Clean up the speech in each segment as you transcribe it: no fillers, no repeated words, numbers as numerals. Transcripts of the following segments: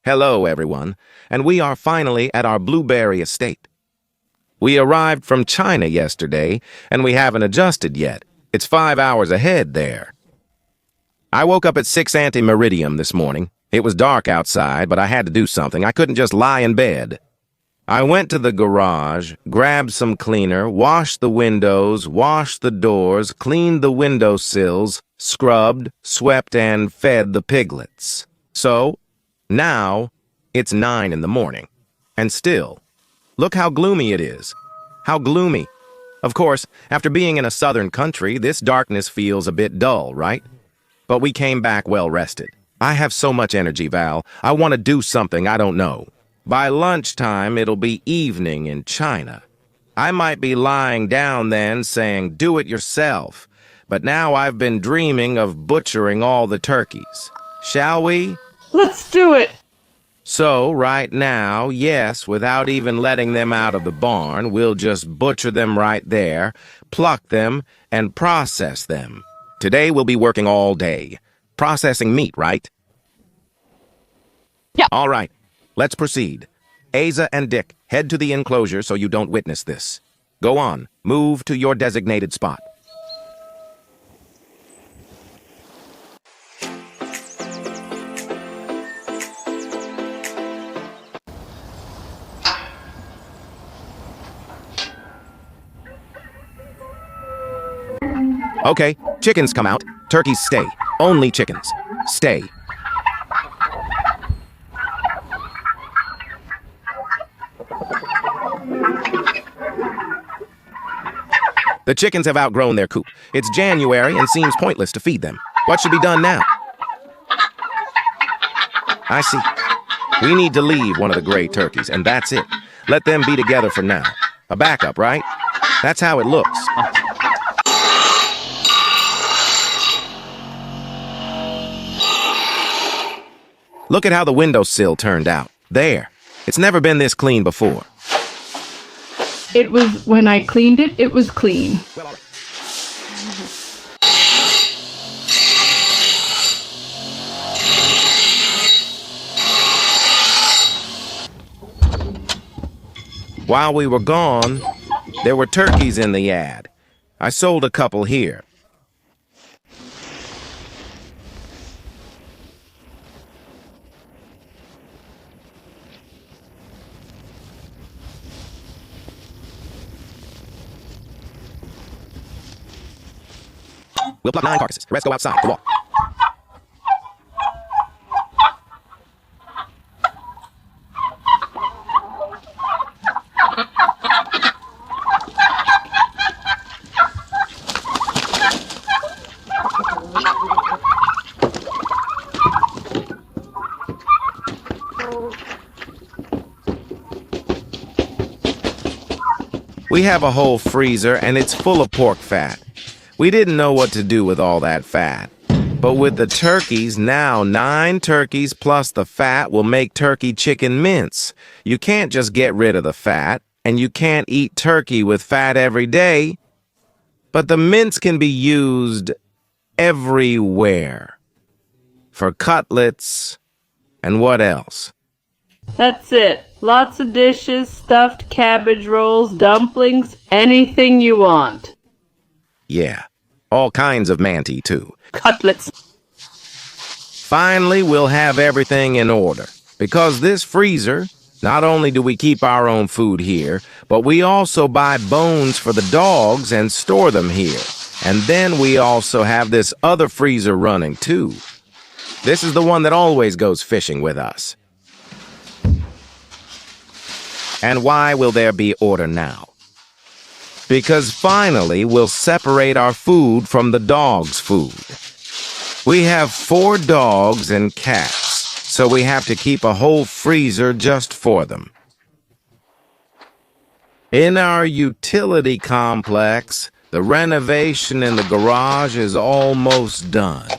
Hello, everyone, and we are finally at our blueberry estate. We arrived from China yesterday, and we haven't adjusted yet. It's 5 hours ahead there. I woke up at 6 ante-meridium this morning. It was dark outside, but I had to do something. I couldn't just lie in bed. I went to the garage, grabbed some cleaner, washed the windows, washed the doors, cleaned the windowsills, scrubbed, swept, and fed the piglets. So, now, it's 9 in the morning. And still, look how gloomy it is. How gloomy. Of course, after being in a southern country, this darkness feels a bit dull, right? But we came back well rested. I have so much energy, Val. I want to do something I don't know. By lunchtime, it'll be evening in China. I might be lying down then saying, do it yourself. But now I've been dreaming of butchering all the turkeys. Shall we? Let's do it! So, right now, yes, without even letting them out of the barn, we'll just butcher them right there, pluck them, and process them. Today we'll be working all day. Processing meat, right? Yeah. All right, let's proceed. Asa and Dick, head to the enclosure so you don't witness this. Go on, move to your designated spot. Okay, chickens come out. Turkeys stay. Only chickens. Stay. The chickens have outgrown their coop. It's January and seems pointless to feed them. What should be done now? I see. We need to leave one of the gray turkeys, and that's it. Let them be together for now. A backup, right? That's how it looks. Look at how the windowsill turned out. There. It's never been this clean before. When I cleaned it, it was clean. Well, all right. While we were gone, there were turkeys in the yard. I sold a couple here. We'll pluck 9 carcasses. The rest go outside to walk. We have a whole freezer and it's full of pork fat. We didn't know what to do with all that fat. But with the turkeys, now 9 turkeys plus the fat will make turkey chicken mince. You can't just get rid of the fat, and you can't eat turkey with fat every day. But the mince can be used everywhere. For cutlets, and what else? That's it. Lots of dishes, stuffed cabbage rolls, dumplings, anything you want. Yeah, all kinds of manti, too. Cutlets. Finally, we'll have everything in order. Because this freezer, not only do we keep our own food here, but we also buy bones for the dogs and store them here. And then we also have this other freezer running, too. This is the one that always goes fishing with us. And why will there be order now? Because finally we'll separate our food from the dogs' food. We have 4 dogs and cats, so we have to keep a whole freezer just for them. In our utility complex, the renovation in the garage is almost done.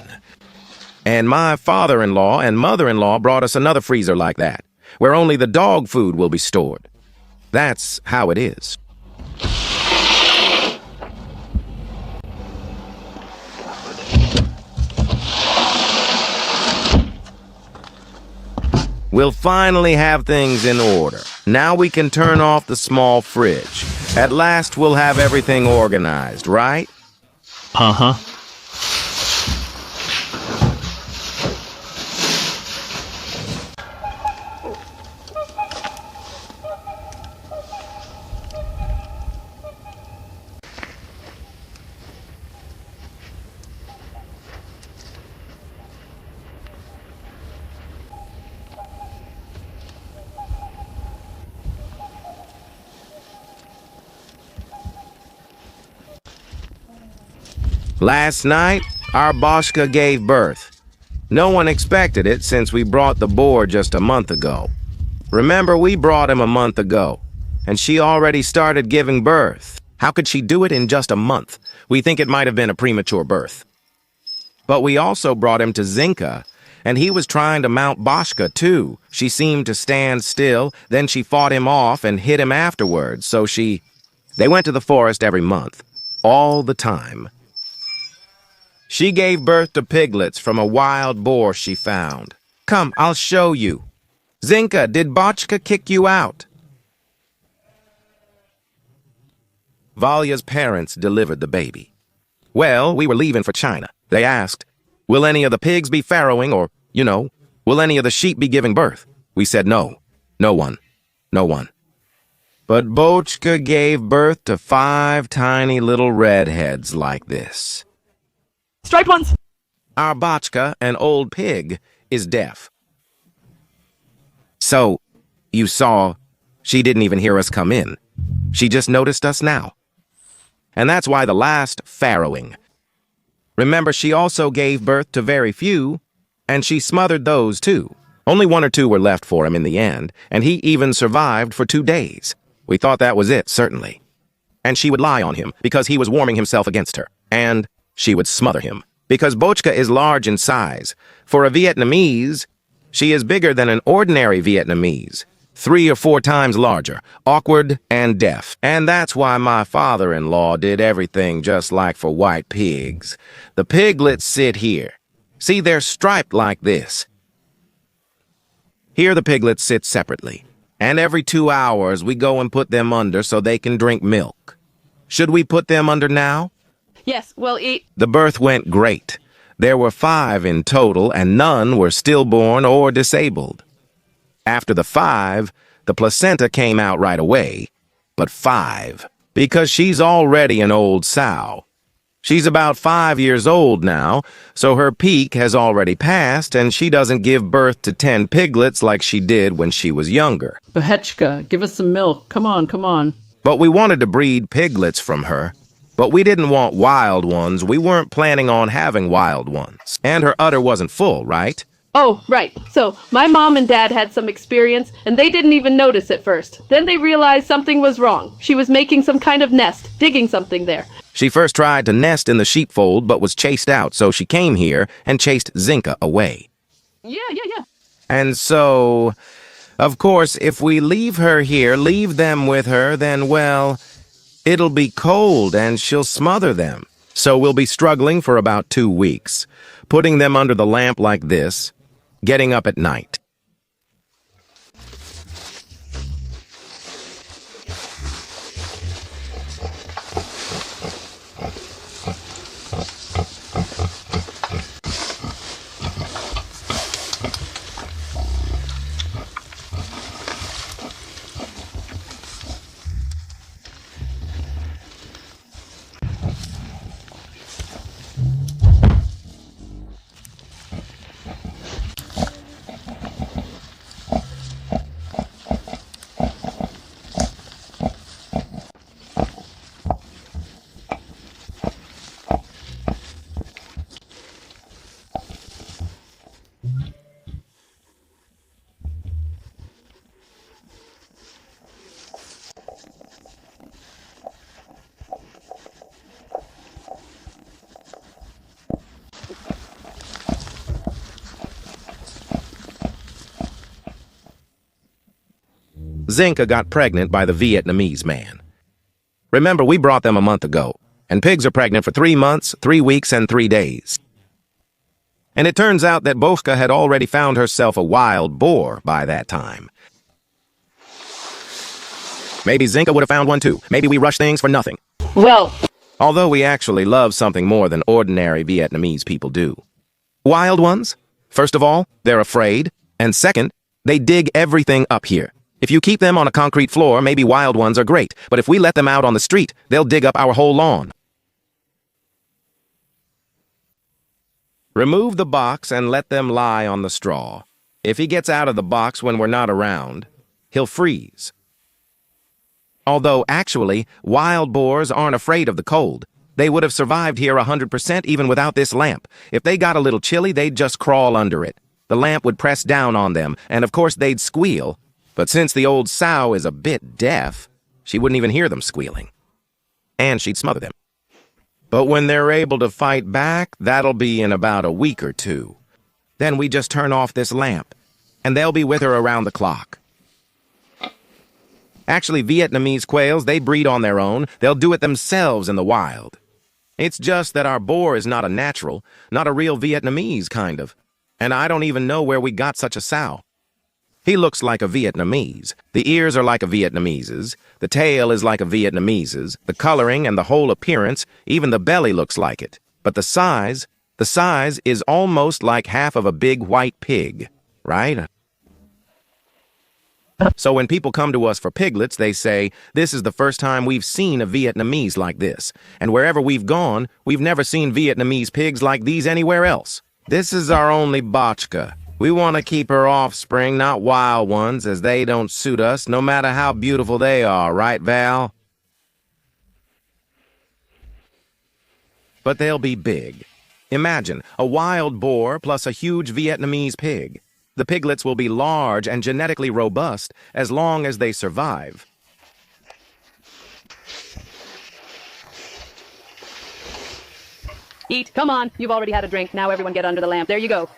And my father-in-law and mother-in-law brought us another freezer like that, where only the dog food will be stored. That's how it is. We'll finally have things in order. Now we can turn off the small fridge. At last we'll have everything organized, right? Uh-huh. Last night, our Boschka gave birth. No one expected it since we brought the boar just a month ago. Remember, we brought him a month ago, and she already started giving birth. How could she do it in just a month? We think it might have been a premature birth. But we also brought him to Zinka, and he was trying to mount Boschka too. She seemed to stand still, then she fought him off and hit him afterwards, so They went to the forest every month, all the time. She gave birth to piglets from a wild boar she found. Come, I'll show you. Zinka, did Bochka kick you out? Valya's parents delivered the baby. Well, we were leaving for China. They asked, will any of the pigs be farrowing or, will any of the sheep be giving birth? We said no. No one. No one. But Bochka gave birth to 5 tiny little redheads like this. Striped ones! Our Bochka, an old pig, is deaf. So, you saw, she didn't even hear us come in. She just noticed us now. And that's why the last farrowing. Remember, she also gave birth to very few, and she smothered those too. Only 1 or 2 were left for him in the end, and he even survived for 2 days. We thought that was it, certainly. And she would lie on him because he was warming himself against her. And she would smother him. Because Bochka is large in size. For a Vietnamese, she is bigger than an ordinary Vietnamese. 3 or 4 times larger, awkward and deaf. And that's why my father-in-law did everything just like for white pigs. The piglets sit here. See, they're striped like this. Here the piglets sit separately. And every 2 hours we go and put them under so they can drink milk. Should we put them under now? Yes, we'll eat. The birth went great. There were 5 in total, and none were stillborn or disabled. After the 5, the placenta came out right away. But 5, because she's already an old sow. She's about 5 years old now, so her peak has already passed, and she doesn't give birth to 10 piglets like she did when she was younger. Behechka, give us some milk. Come on, come on. But we wanted to breed piglets from her. But we didn't want wild ones. We weren't planning on having wild ones. And her udder wasn't full, right? Oh, right. So, my mom and dad had some experience, and they didn't even notice at first. Then they realized something was wrong. She was making some kind of nest, digging something there. She first tried to nest in the sheepfold, but was chased out, so she came here and chased Zinka away. Yeah. And so, of course, if we leave her here, leave them with her, then, well, it'll be cold and she'll smother them. So we'll be struggling for about 2 weeks, putting them under the lamp like this, getting up at night. Zinka got pregnant by the Vietnamese man. Remember, we brought them a month ago, and pigs are pregnant for 3 months, 3 weeks, and 3 days. And it turns out that Boska had already found herself a wild boar by that time. Maybe Zinka would have found one too. Maybe we rush things for nothing. Well, Although we actually love something more than ordinary Vietnamese people do. Wild ones? First of all, they're afraid. And second, they dig everything up here. If you keep them on a concrete floor, maybe wild ones are great. But if we let them out on the street, they'll dig up our whole lawn. Remove the box and let them lie on the straw. If he gets out of the box when we're not around, he'll freeze. Although, actually, wild boars aren't afraid of the cold. They would have survived here 100% even without this lamp. If they got a little chilly, they'd just crawl under it. The lamp would press down on them, and of course they'd squeal. But since the old sow is a bit deaf, she wouldn't even hear them squealing. And she'd smother them. But when they're able to fight back, that'll be in about a week or two. Then we just turn off this lamp, and they'll be with her around the clock. Actually, Vietnamese quails, they breed on their own. They'll do it themselves in the wild. It's just that our boar is not a natural, not a real Vietnamese kind of. And I don't even know where we got such a sow. He looks like a Vietnamese. The ears are like a Vietnamese's. The tail is like a Vietnamese's. The coloring and the whole appearance, even the belly looks like it. But the size is almost like half of a big white pig, right? So when people come to us for piglets, they say, this is the first time we've seen a Vietnamese like this. And wherever we've gone, we've never seen Vietnamese pigs like these anywhere else. This is our only botchka. We want to keep her offspring, not wild ones, as they don't suit us, no matter how beautiful they are, right, Val? But they'll be big. Imagine, a wild boar plus a huge Vietnamese pig. The piglets will be large and genetically robust as long as they survive. eat. Come on. You've already had a drink. Now everyone get under the lamp. There you go.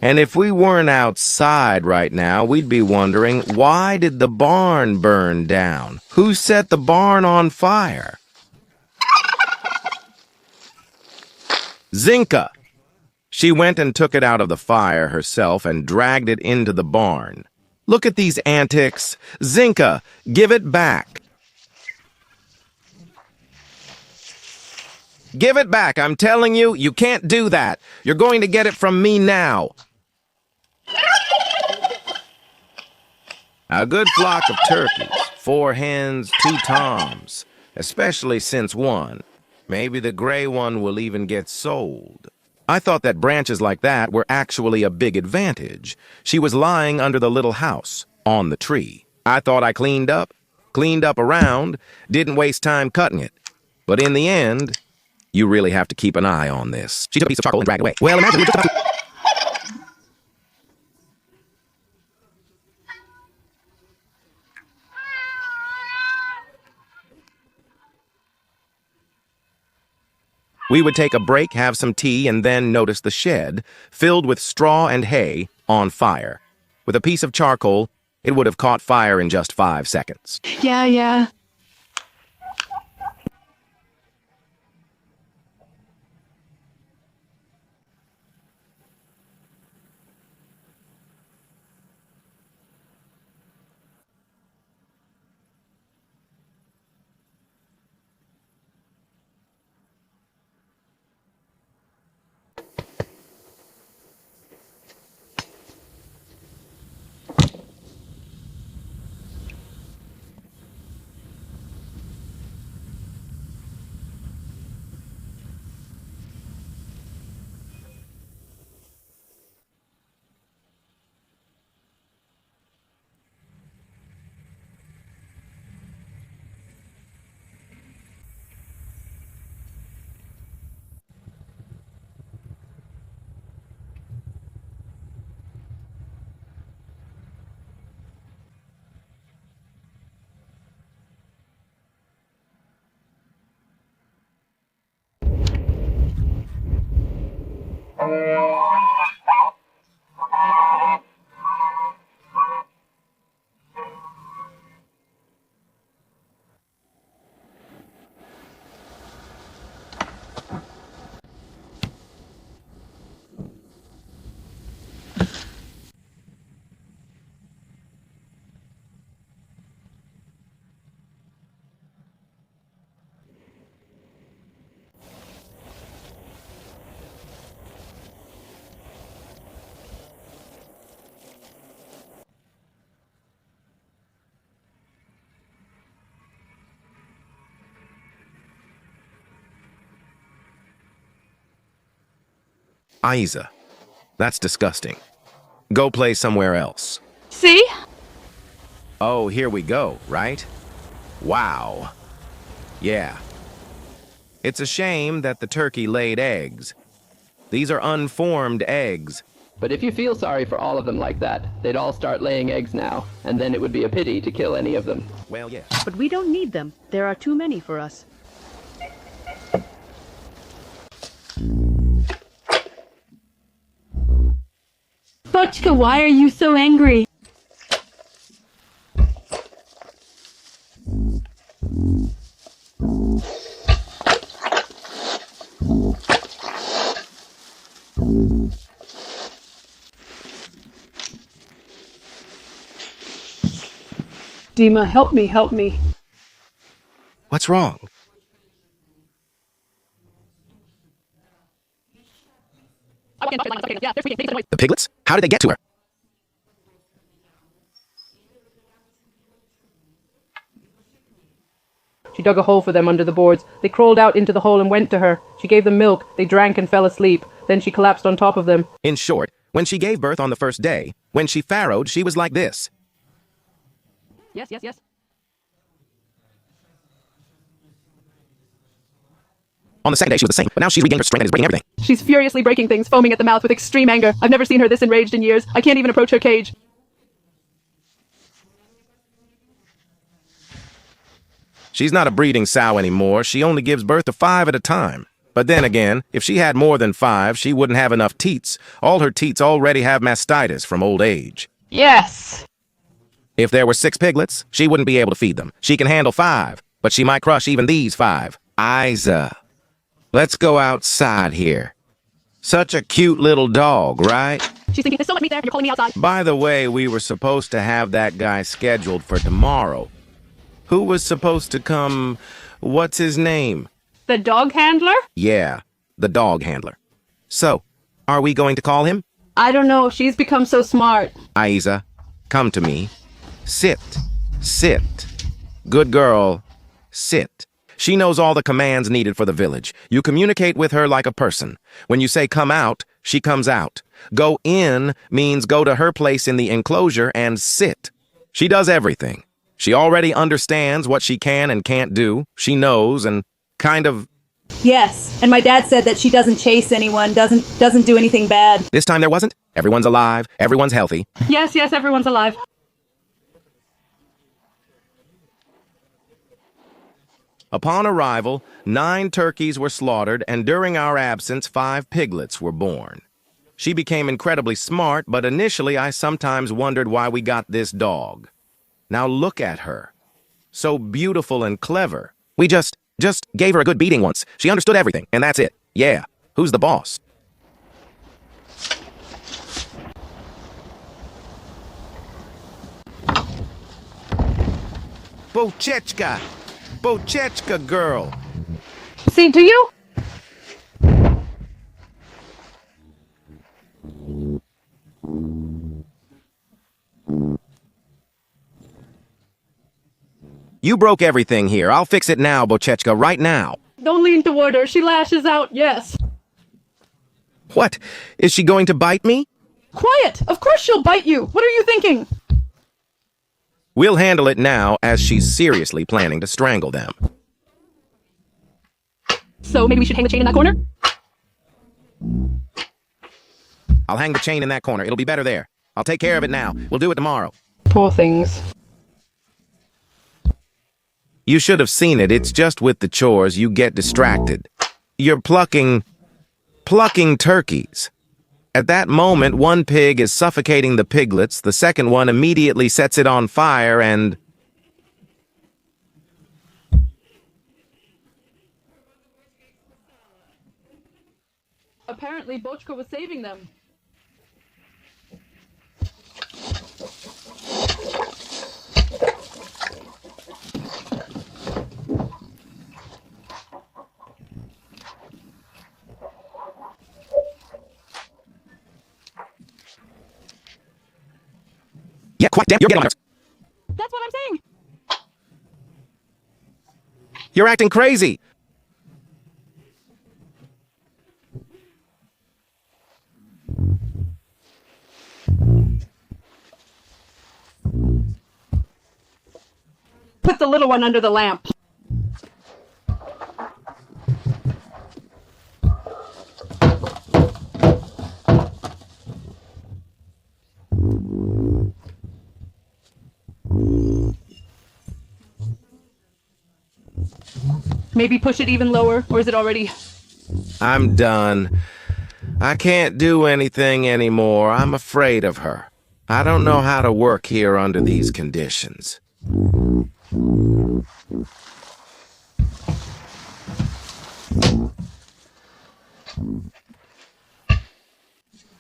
And if we weren't outside right now, we'd be wondering, why did the barn burn down? Who set the barn on fire? Zinka! She went and took it out of the fire herself and dragged it into the barn. Look at these antics. Zinka, give it back. Give it back, I'm telling you, you can't do that. You're going to get it from me now. A good flock of turkeys, 4 hens, 2 toms, especially since one. Maybe the gray one will even get sold. I thought that branches like that were actually a big advantage. She was lying under the little house, on the tree. I thought I cleaned up around, didn't waste time cutting it. But in the end, you really have to keep an eye on this. She took a piece of charcoal and dragged it away. Well, imagine we just about to... We would take a break, have some tea, and then notice the shed, filled with straw and hay, on fire. With a piece of charcoal, it would have caught fire in just 5 seconds. Yeah. Isa, that's disgusting. Go play somewhere else. See? Oh, here we go, right? Wow. Yeah. It's a shame that the turkey laid eggs. These are unformed eggs. But if you feel sorry for all of them like that, they'd all start laying eggs now, and then it would be a pity to kill any of them. Well, yes. But we don't need them. There are too many for us. Butchka, why are you so angry? Dima, help me, help me. What's wrong? The piglets? How did they get to her? She dug a hole for them under the boards. They crawled out into the hole and went to her. She gave them milk. They drank and fell asleep. Then she collapsed on top of them. In short, when she gave birth on the first day, when she farrowed, she was like this. Yes, yes, yes. On the second day, she was the same, but now she's regained her strength and is breaking everything. She's furiously breaking things, foaming at the mouth with extreme anger. I've never seen her this enraged in years. I can't even approach her cage. She's not a breeding sow anymore. She only gives birth to 5 at a time. But then again, if she had more than 5, she wouldn't have enough teats. All her teats already have mastitis from old age. Yes. If there were 6 piglets, she wouldn't be able to feed them. She can handle 5, but she might crush even these 5. Isa, let's go outside here. Such a cute little dog, right? She's thinking, there's so much meat there. You're calling me outside. By the way, we were supposed to have that guy scheduled for tomorrow. Who was supposed to come? What's his name? The dog handler? Yeah, the dog handler. So, are we going to call him? I don't know. She's become so smart. Isa, come to me. Sit. Sit. Good girl. Sit. She knows all the commands needed for the village. You communicate with her like a person. When you say come out, she comes out. Go in means go to her place in the enclosure and sit. She does everything. She already understands what she can and can't do. She knows and kind of... Yes, and my dad said that she doesn't chase anyone, doesn't do anything bad. This time there wasn't. Everyone's alive. Everyone's healthy. Yes, yes, everyone's alive. Upon arrival, 9 turkeys were slaughtered, and during our absence, 5 piglets were born. She became incredibly smart, but initially I sometimes wondered why we got this dog. Now look at her. So beautiful and clever. We just gave her a good beating once. She understood everything, and that's it. Yeah. Who's the boss? Bochechka! Bochechka girl! See, do you? You broke everything here. I'll fix it now, Bochechka, right now. Don't lean toward her. She lashes out, yes. What? Is she going to bite me? Quiet! Of course she'll bite you. What are you thinking? We'll handle it now, as she's seriously planning to strangle them. So maybe we should hang the chain in that corner? I'll hang the chain in that corner. It'll be better there. I'll take care of it now. We'll do it tomorrow. Poor things. You should have seen it. It's just with the chores, you get distracted. You're plucking turkeys. At that moment, one pig is suffocating the piglets, the second one immediately sets it on fire and... Apparently, Bochka was saving them. Yeah, quite damn, you're getting on her. That's what I'm saying. You're acting crazy. Put the little one under the lamp. Maybe push it even lower, or is it already... I'm done. I can't do anything anymore. I'm afraid of her. I don't know how to work here under these conditions.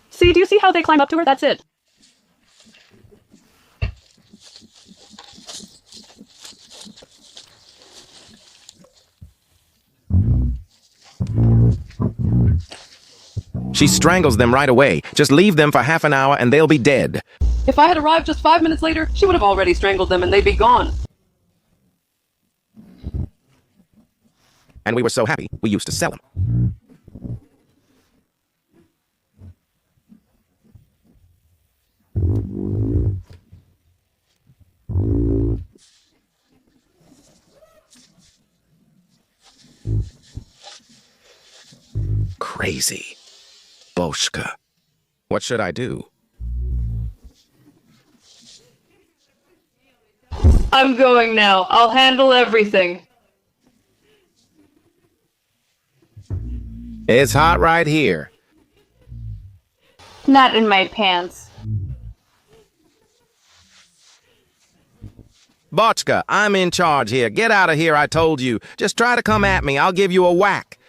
See, do you see how they climb up to her? That's it. She strangles them right away. Just leave them for half an hour and they'll be dead. If I had arrived just 5 minutes later, she would have already strangled them and they'd be gone. And we were so happy, we used to sell them. Crazy. Boshka. What should I do? I'm going now. I'll handle everything. It's hot right here. Not in my pants. Bochka, I'm in charge here. Get out of here, I told you. Just try to come at me. I'll give you a whack.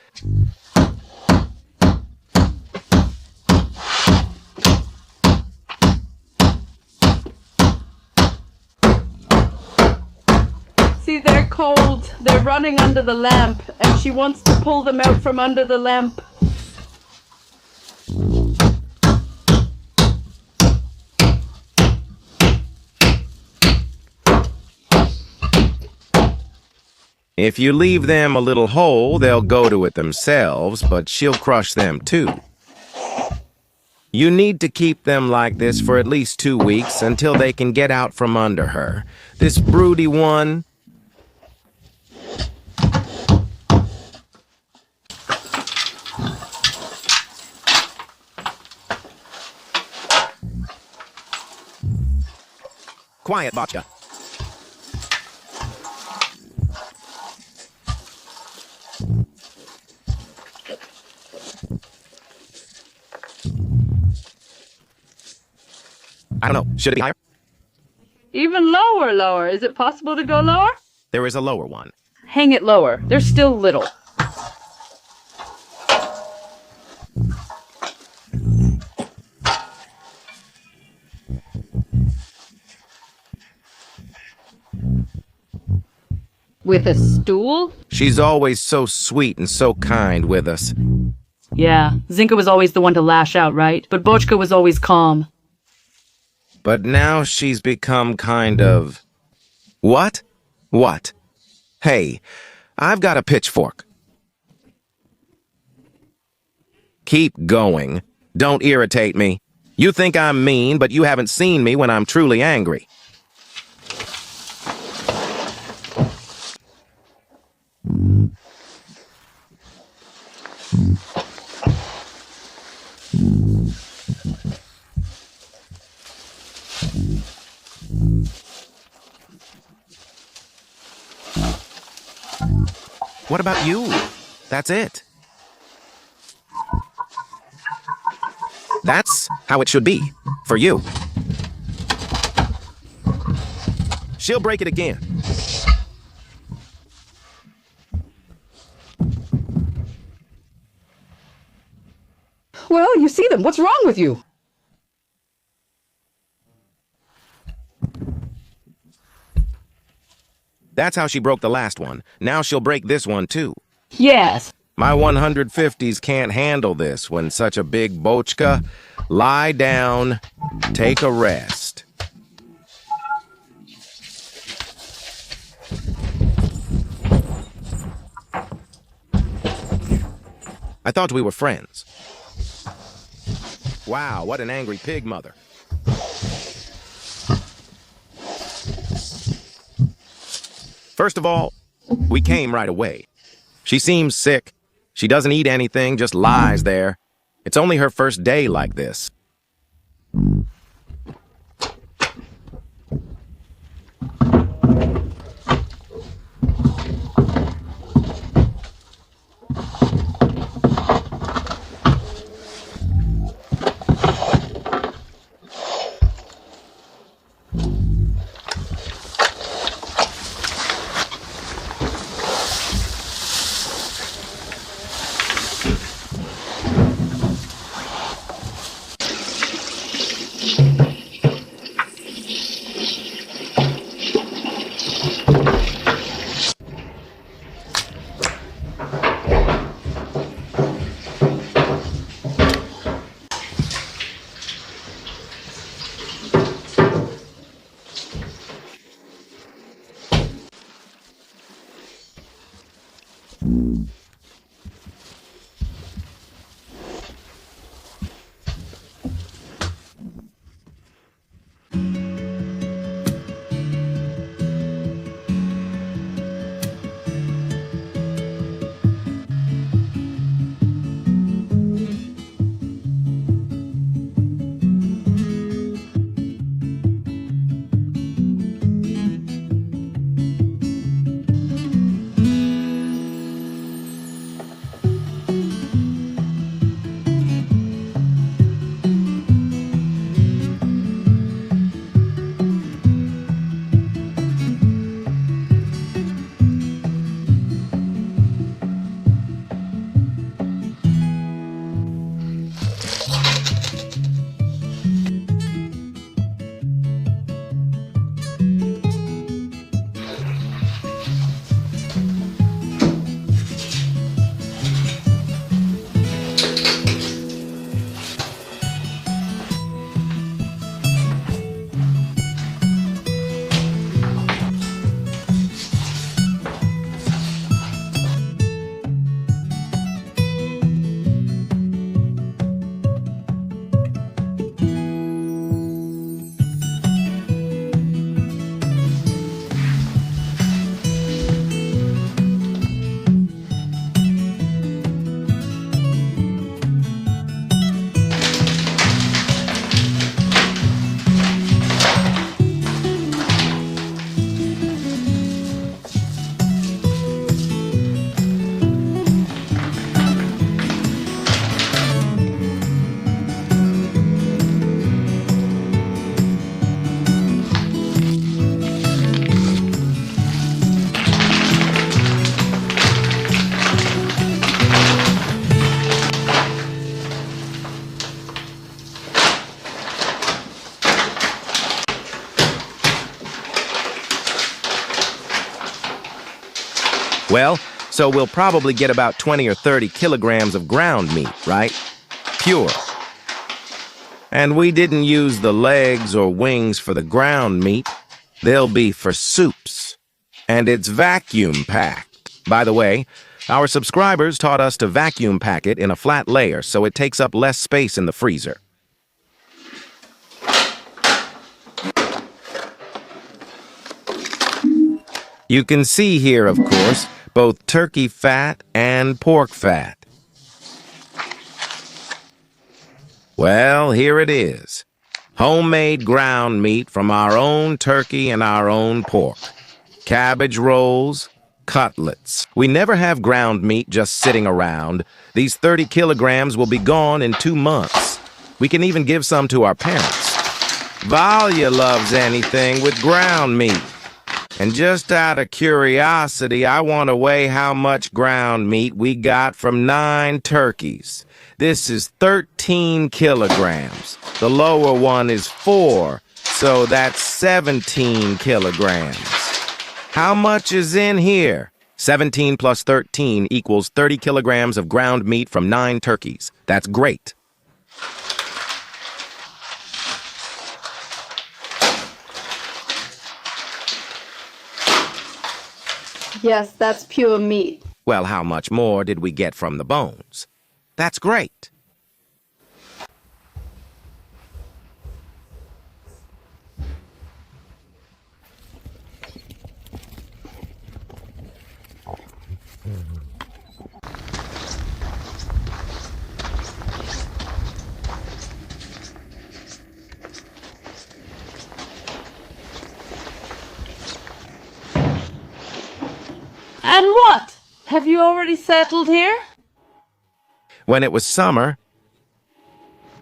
See, they're cold. They're running under the lamp, and she wants to pull them out from under the lamp. If you leave them a little hole, they'll go to it themselves, but she'll crush them too. You need to keep them like this for at least 2 weeks until they can get out from under her. This broody one... Quiet, Bochka. I don't know. Should it be higher? Even lower. Is it possible to go lower? There is a lower one. Hang it lower. They're still little. With a stool? She's always so sweet and so kind with us. Yeah, Zinka was always the one to lash out, right? But Bochka was always calm. But now she's become kind of... What? What? Hey, I've got a pitchfork. Keep going. Don't irritate me. You think I'm mean, but you haven't seen me when I'm truly angry. What about you? That's it. That's how it should be. For you. She'll break it again. Well, you see them. What's wrong with you? That's how she broke the last one. Now she'll break this one too. Yes. My 150s can't handle this when such a big bochka. Lie down, take a rest. I thought we were friends. Wow, what an angry pig mother. First of all, we came right away. She seems sick. She doesn't eat anything, just lies there. It's only her first day like this. Well, so we'll probably get about 20 or 30 kilograms of ground meat, right? Pure. And we didn't use the legs or wings for the ground meat. They'll be for soups. And it's vacuum packed. By the way, our subscribers taught us to vacuum pack it in a flat layer so it takes up less space in the freezer. You can see here, of course, both turkey fat and pork fat. Well, here it is. Homemade ground meat from our own turkey and our own pork. Cabbage rolls, cutlets. We never have ground meat just sitting around. These 30 kilograms will be gone in 2 months. We can even give some to our parents. Valia loves anything with ground meat. And just out of curiosity, I want to weigh how much ground meat we got from 9 turkeys. This is 13 kilograms. The lower one is 4, so that's 17 kilograms. How much is in here? 17 plus 13 equals 30 kilograms of ground meat from 9 turkeys. That's great. Yes, that's pure meat. Well, how much more did we get from the bones? That's great. And what? Have you already settled here? When it was summer,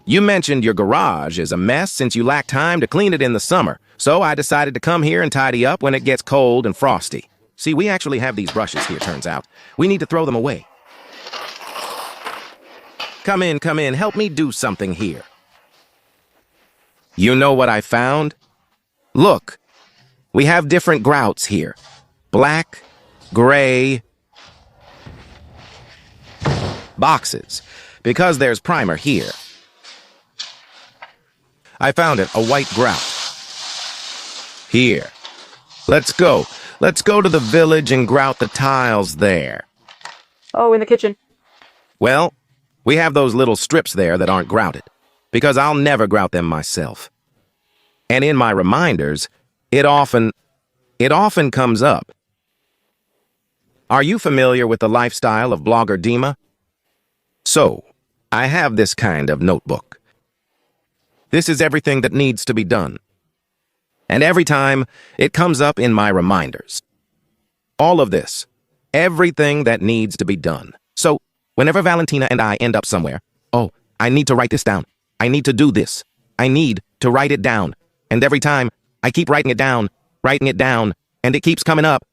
you mentioned your garage is a mess since you lack time to clean it in the summer, so I decided to come here and tidy up when it gets cold and frosty. See, we actually have these brushes here, turns out. We need to throw them away. Come in, help me do something here. You know what I found? Look, we have different grouts here. Black, gray, boxes, because there's primer here. I found it, a white grout. Here. Let's go. Let's go to the village and grout the tiles there. Oh, in the kitchen. Well, we have those little strips there that aren't grouted, because I'll never grout them myself. And in my reminders, it often comes up. Are you familiar with the lifestyle of blogger Dima? So, I have this kind of notebook. This is everything that needs to be done. And every time, it comes up in my reminders. All of this, everything that needs to be done. So, whenever Valentina and I end up somewhere, oh, I need to write this down. I need to do this. I need to write it down. And every time, I keep writing it down, and it keeps coming up,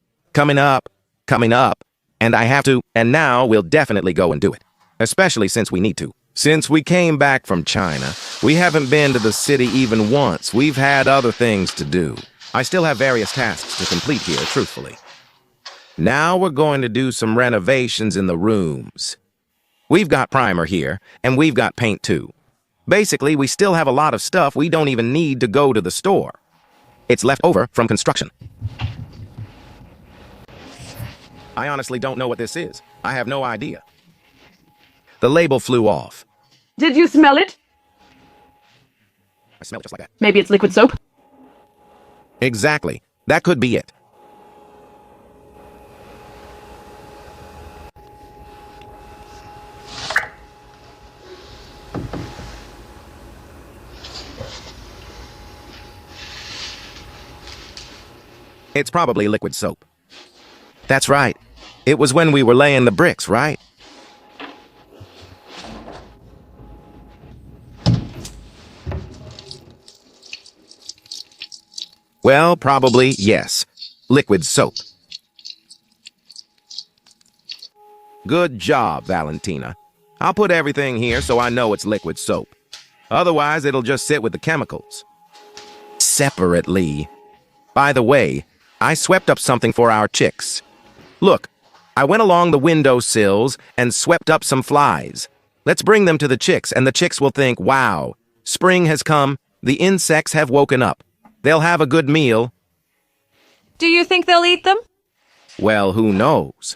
and I have to, and now we'll definitely go and do it. Especially since we need to. Since we came back from China, we haven't been to the city even once. We've had other things to do. I still have various tasks to complete here, truthfully. Now we're going to do some renovations in the rooms. We've got primer here, and we've got paint too. Basically, we still have a lot of stuff we don't even need to go to the store. It's left over from construction. I honestly don't know what this is. I have no idea. The label flew off. Did you smell it? I smell it just like that. Maybe it's liquid soap? Exactly. That could be it. It's probably liquid soap. That's right. It was when we were laying the bricks, right? Well, probably, yes. Liquid soap. Good job, Valentina. I'll put everything here so I know it's liquid soap. Otherwise, it'll just sit with the chemicals. Separately. By the way, I swept up something for our chicks. Look, I went along the windowsills and swept up some flies. Let's bring them to the chicks, and the chicks will think, wow, spring has come, the insects have woken up. They'll have a good meal. Do you think they'll eat them? Well, who knows?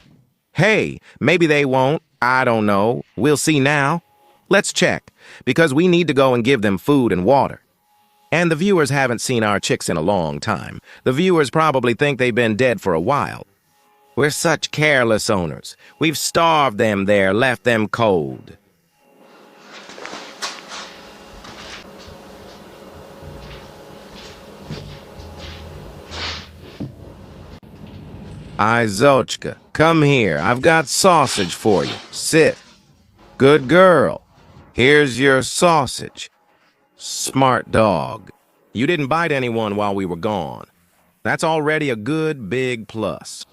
Hey, maybe they won't. I don't know. We'll see now. Let's check, because we need to go and give them food and water. And the viewers haven't seen our chicks in a long time. The viewers probably think they've been dead for a while. We're such careless owners. We've starved them there, left them cold. Izochka, come here. I've got sausage for you. Sit. Good girl. Here's your sausage. Smart dog. You didn't bite anyone while we were gone. That's already a good big plus.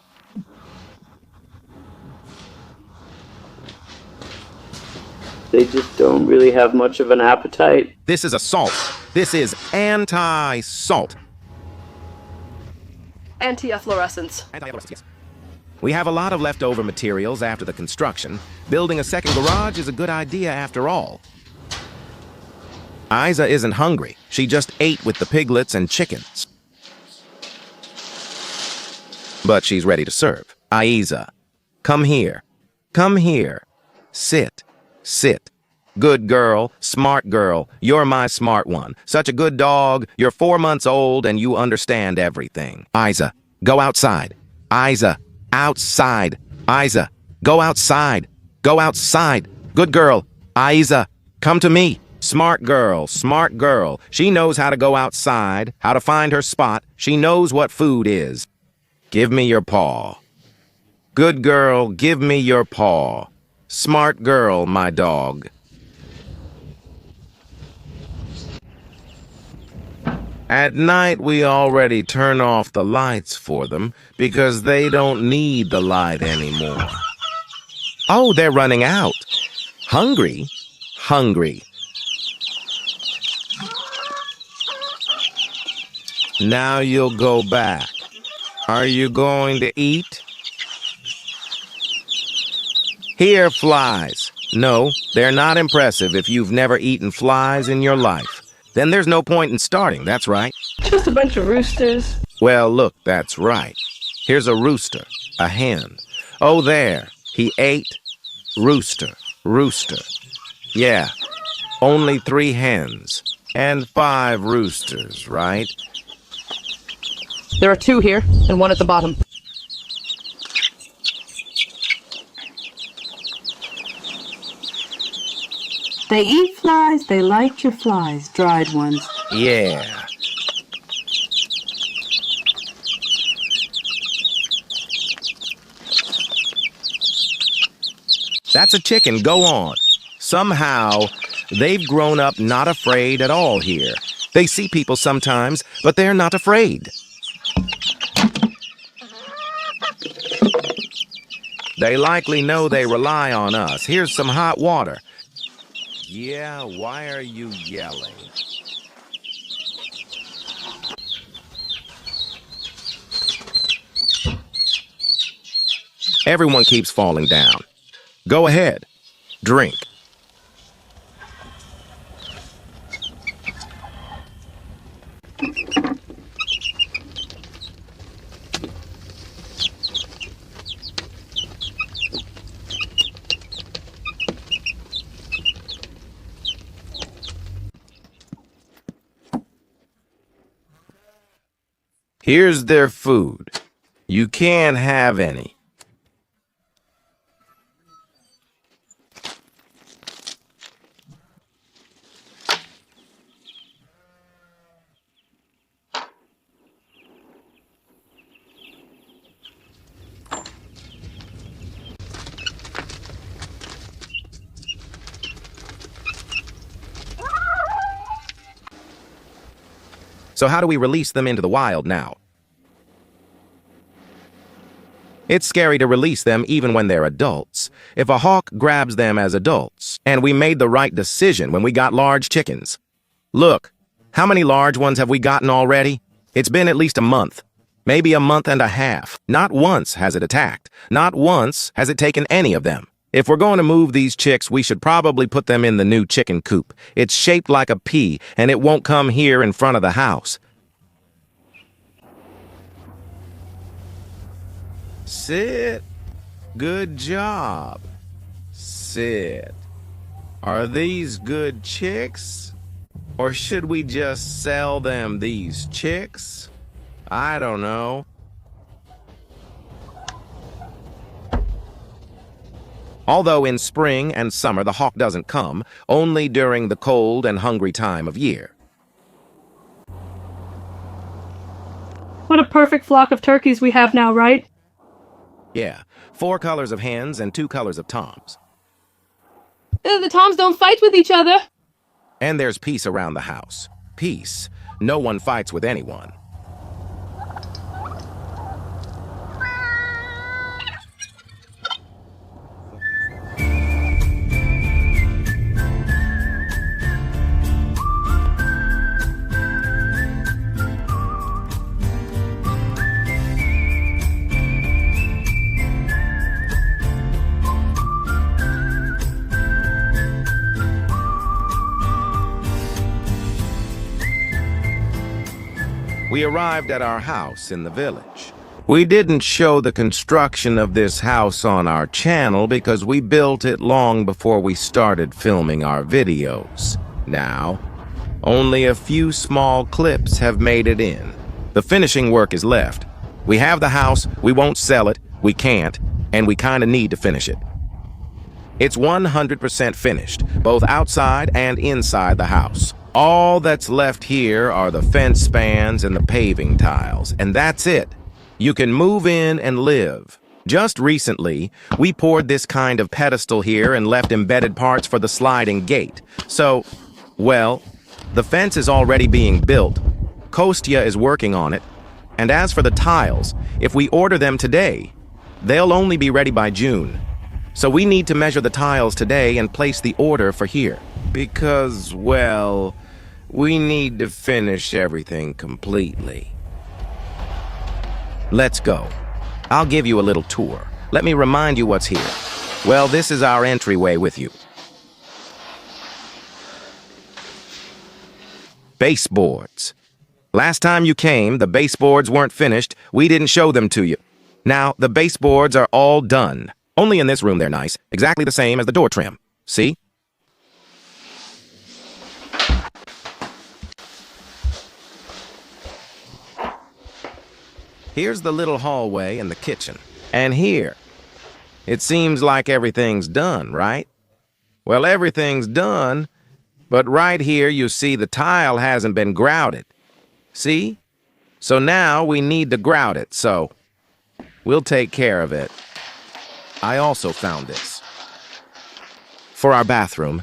They just don't really have much of an appetite. This is assault. This is anti-salt. Anti-efflorescence. Yes. We have a lot of leftover materials after the construction. Building a second garage is a good idea after all. Isa isn't hungry. She just ate with the piglets and chickens. But she's ready to serve. Aiza, come here. Come here. Sit. Sit. Good girl, smart girl. You're my smart one. Such a good dog. You're 4 months old and you understand everything. Isa, go outside. Isa, outside. Isa, go outside. Go outside. Good girl. Isa, come to me. Smart girl, smart girl. She knows how to go outside, how to find her spot. She knows what food is. Give me your paw. Good girl, give me your paw. Smart girl, my dog. At night, we already turn off the lights for them because they don't need the light anymore. Oh, they're running out. Hungry? Hungry. Now you'll go back. Are you going to eat? Here, flies. No, they're not impressive if you've never eaten flies in your life. Then there's no point in starting, that's right. Just a bunch of roosters. Well, look, that's right. Here's a rooster, a hen. Oh, there. He ate. Rooster, rooster. Yeah, only 3 hens and 5 roosters, right? There are 2 here and 1 at the bottom. They eat flies, they like your flies, dried ones. Yeah. That's a chicken, go on. Somehow, they've grown up not afraid at all here. They see people sometimes, but they're not afraid. They likely know they rely on us. Here's some hot water. Yeah, why are you yelling? Everyone keeps falling down. Go ahead. Drink. Here's their food. You can't have any. So how do we release them into the wild now? It's scary to release them even when they're adults. If a hawk grabs them as adults, and we made the right decision when we got large chickens. Look, how many large ones have we gotten already? It's been at least a month, maybe a month and a half. Not once has it attacked. Not once has it taken any of them. If we're going to move these chicks, we should probably put them in the new chicken coop. It's shaped like a pea, and it won't come here in front of the house. Sit. Good job. Sit. Are these good chicks? Or should we just sell them these chicks? I don't know. Although in spring and summer the hawk doesn't come, only during the cold and hungry time of year. What a perfect flock of turkeys we have now, right? Yeah, 4 colors of hens and 2 colors of toms. The toms don't fight with each other. And there's peace around the house. Peace. No one fights with anyone. We arrived at our house in the village. We didn't show the construction of this house on our channel because we built it long before we started filming our videos. Now, only a few small clips have made it in. The finishing work is left. We have the house, we won't sell it, we can't, and we kinda need to finish it. It's 100% finished, both outside and inside the house. All that's left here are the fence spans and the paving tiles, and that's it. You can move in and live. Just recently, we poured this kind of pedestal here and left embedded parts for the sliding gate. So, well, the fence is already being built. Kostya is working on it. And as for the tiles, if we order them today, they'll only be ready by June. So we need to measure the tiles today and place the order for here. Because, well, we need to finish everything completely. Let's go. I'll give you a little tour. Let me remind you what's here. Well, this is our entryway with you. Baseboards. Last time you came, the baseboards weren't finished. We didn't show them to you. Now, the baseboards are all done. Only in this room they're nice, exactly the same as the door trim. See? Here's the little hallway and the kitchen. And here, it seems like everything's done, right? Well, everything's done, but right here you see the tile hasn't been grouted. See? So now we need to grout it, so we'll take care of it. I also found this. For our bathroom.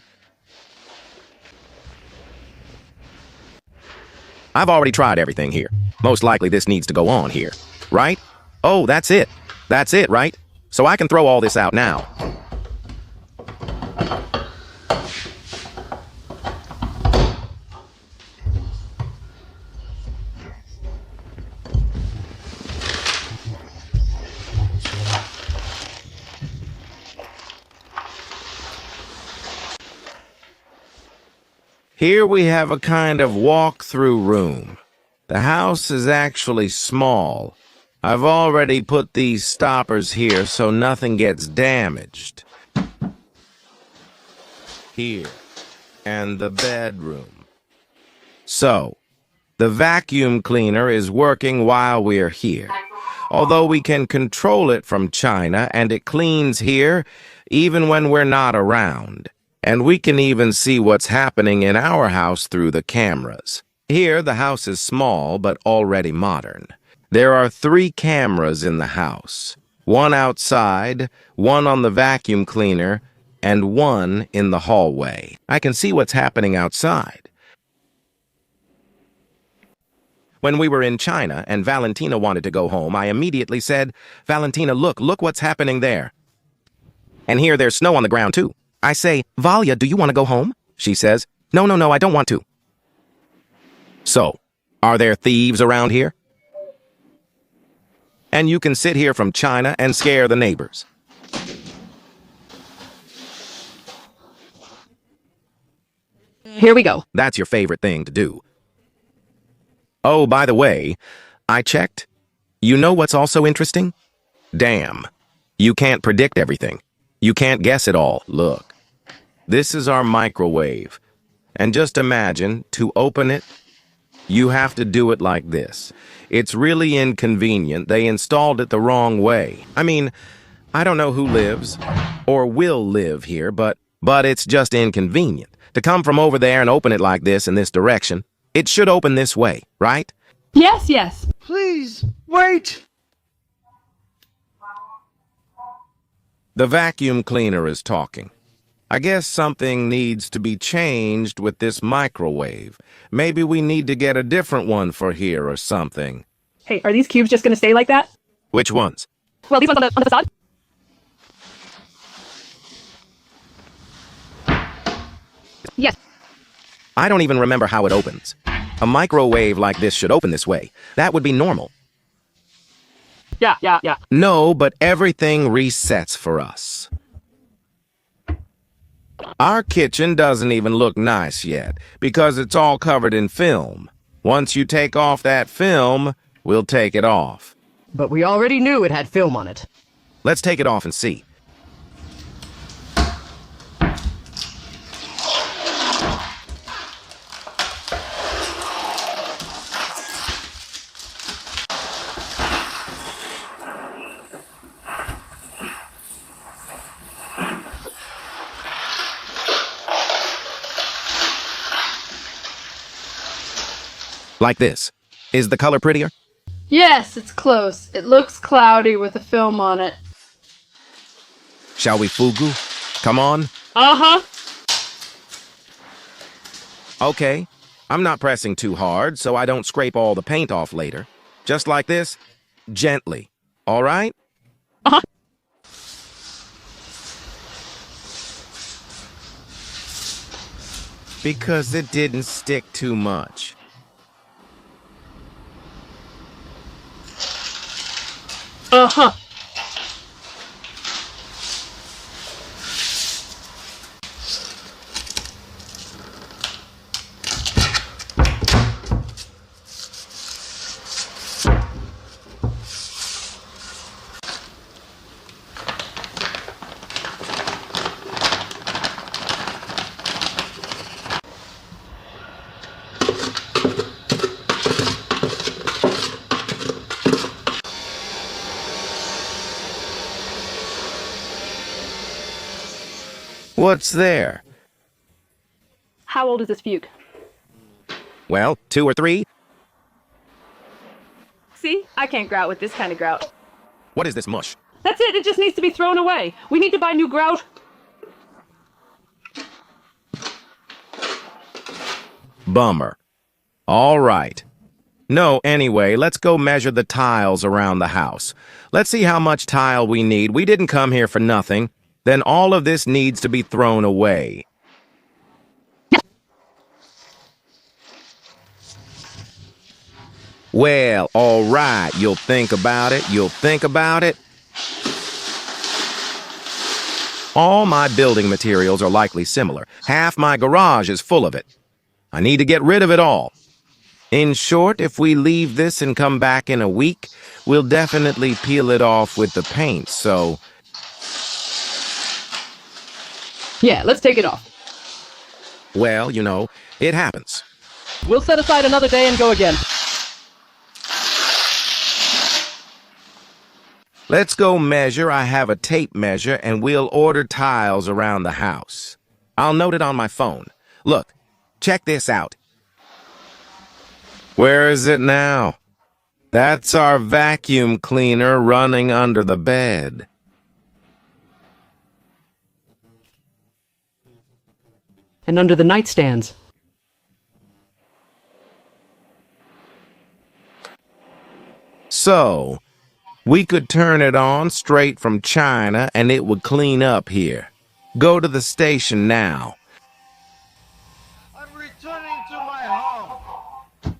I've already tried everything here. Most likely this needs to go on here, right? Oh, that's it. That's it, right? So I can throw all this out now. Here we have a kind of walk-through room. The house is actually small. I've already put these stoppers here so nothing gets damaged. Here. And the bedroom. So, the vacuum cleaner is working while we're here. Although we can control it from China and it cleans here even when we're not around. And we can even see what's happening in our house through the cameras. Here, the house is small, but already modern. There are 3 cameras in the house. 1 outside, 1 on the vacuum cleaner, and 1 in the hallway. I can see what's happening outside. When we were in China and Valentina wanted to go home, I immediately said, Valentina, look what's happening there. And here there's snow on the ground, too. I say, Valia, do you want to go home? She says, no, I don't want to. So, are there thieves around here? And you can sit here from China and scare the neighbors. Here we go. That's your favorite thing to do. Oh, by the way, I checked. You know what's also interesting? Damn. You can't predict everything. You can't guess it all. Look. This is our microwave. And just imagine, to open it, you have to do it like this. It's really inconvenient. They installed it the wrong way. I mean, I don't know who lives or will live here, but it's just inconvenient. To come from over there and open it like this in this direction, it should open this way, right? Yes. Please, wait! The vacuum cleaner is talking. I guess something needs to be changed with this microwave. Maybe we need to get a different one for here or something. Hey, are these cubes just gonna stay like that? Which ones? Well, these ones on the facade. Yes. I don't even remember how it opens. A microwave like this should open this way. That would be normal. Yeah. No, but everything resets for us. Our kitchen doesn't even look nice yet because it's all covered in film. Once you take off that film, we'll take it off. But we already knew it had film on it. Let's take it off and see. Like this. Is the color prettier? Yes, it's close. It looks cloudy with a film on it. Shall we fugu? Come on. Uh-huh. Okay. I'm not pressing too hard, so I don't scrape all the paint off later. Just like this. Gently. All right? Uh-huh. Because it didn't stick too much. Uh-huh. What's there? How old is this fugue? Well, 2 or 3? See? I can't grout with this kind of grout. What is this mush? That's it. It just needs to be thrown away. We need to buy new grout. Bummer. All right. No, anyway, let's go measure the tiles around the house. Let's see how much tile we need. We didn't come here for nothing. Then all of this needs to be thrown away. Well, all right. You'll think about it. You'll think about it. All my building materials are likely similar. Half my garage is full of it. I need to get rid of it all. In short, if we leave this and come back in a week, we'll definitely peel it off with the paint, so... Yeah, let's take it off. Well, you know, it happens. We'll set aside another day and go again. Let's go measure. I have a tape measure, and we'll order tiles around the house. I'll note it on my phone. Look, check this out. Where is it now? That's our vacuum cleaner running under the bed. And under the nightstands. So, we could turn it on straight from China and it would clean up here. Go to the station now. I'm returning to my home.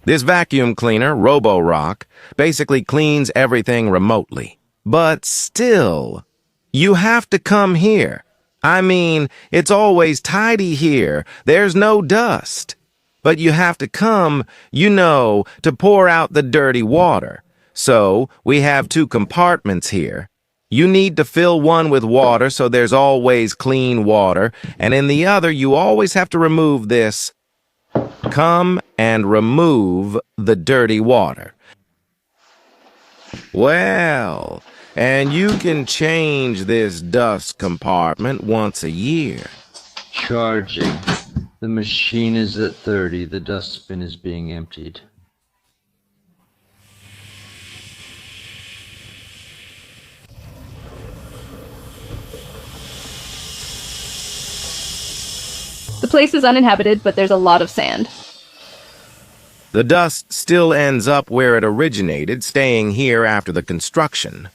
This vacuum cleaner, Roborock, basically cleans everything remotely. But still, you have to come here. I mean, it's always tidy here. There's no dust. But you have to come, you know, to pour out the dirty water. So, we have 2 compartments here. You need to fill one with water so there's always clean water, and in the other you always have to remove this. Come and remove the dirty water. Well, and you can change this dust compartment once a year. Charging. The machine is at 30. The dustbin is being emptied. The place is uninhabited, but there's a lot of sand. The dust still ends up where it originated, staying here after the construction.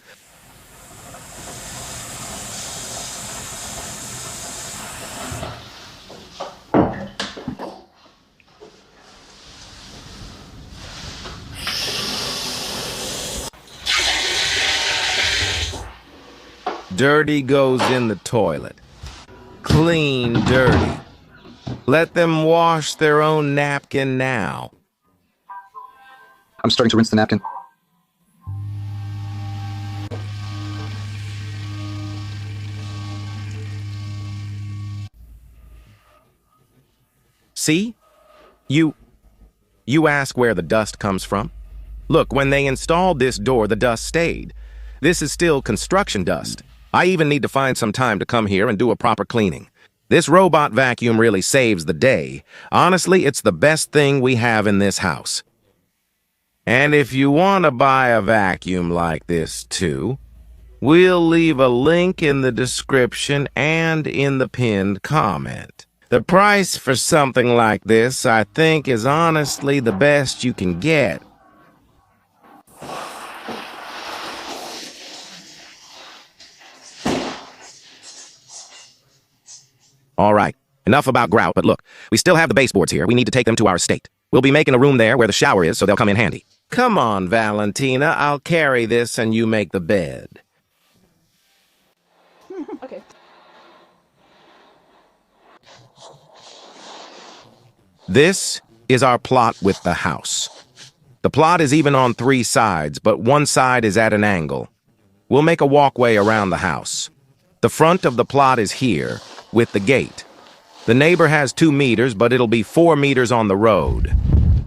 Dirty goes in the toilet. Clean dirty. Let them wash their own napkin now. I'm starting to rinse the napkin. See? You ask where the dust comes from? Look, when they installed this door, the dust stayed. This is still construction dust. I even need to find some time to come here and do a proper cleaning. This robot vacuum really saves the day. Honestly, it's the best thing we have in this house. And if you want to buy a vacuum like this too, we'll leave a link in the description and in the pinned comment. The price for something like this, I think, is honestly the best you can get. All right, enough about grout, but look, we still have the baseboards here. We need to take them to our estate. We'll be making a room there where the shower is, so they'll come in handy. Come on, Valentina, I'll carry this and you make the bed. Okay. This is our plot with the house. The plot is even on 3 sides, but one side is at an angle. We'll make a walkway around the house. The front of the plot is here, with the gate. The neighbor has 2 meters, but it'll be 4 meters on the road.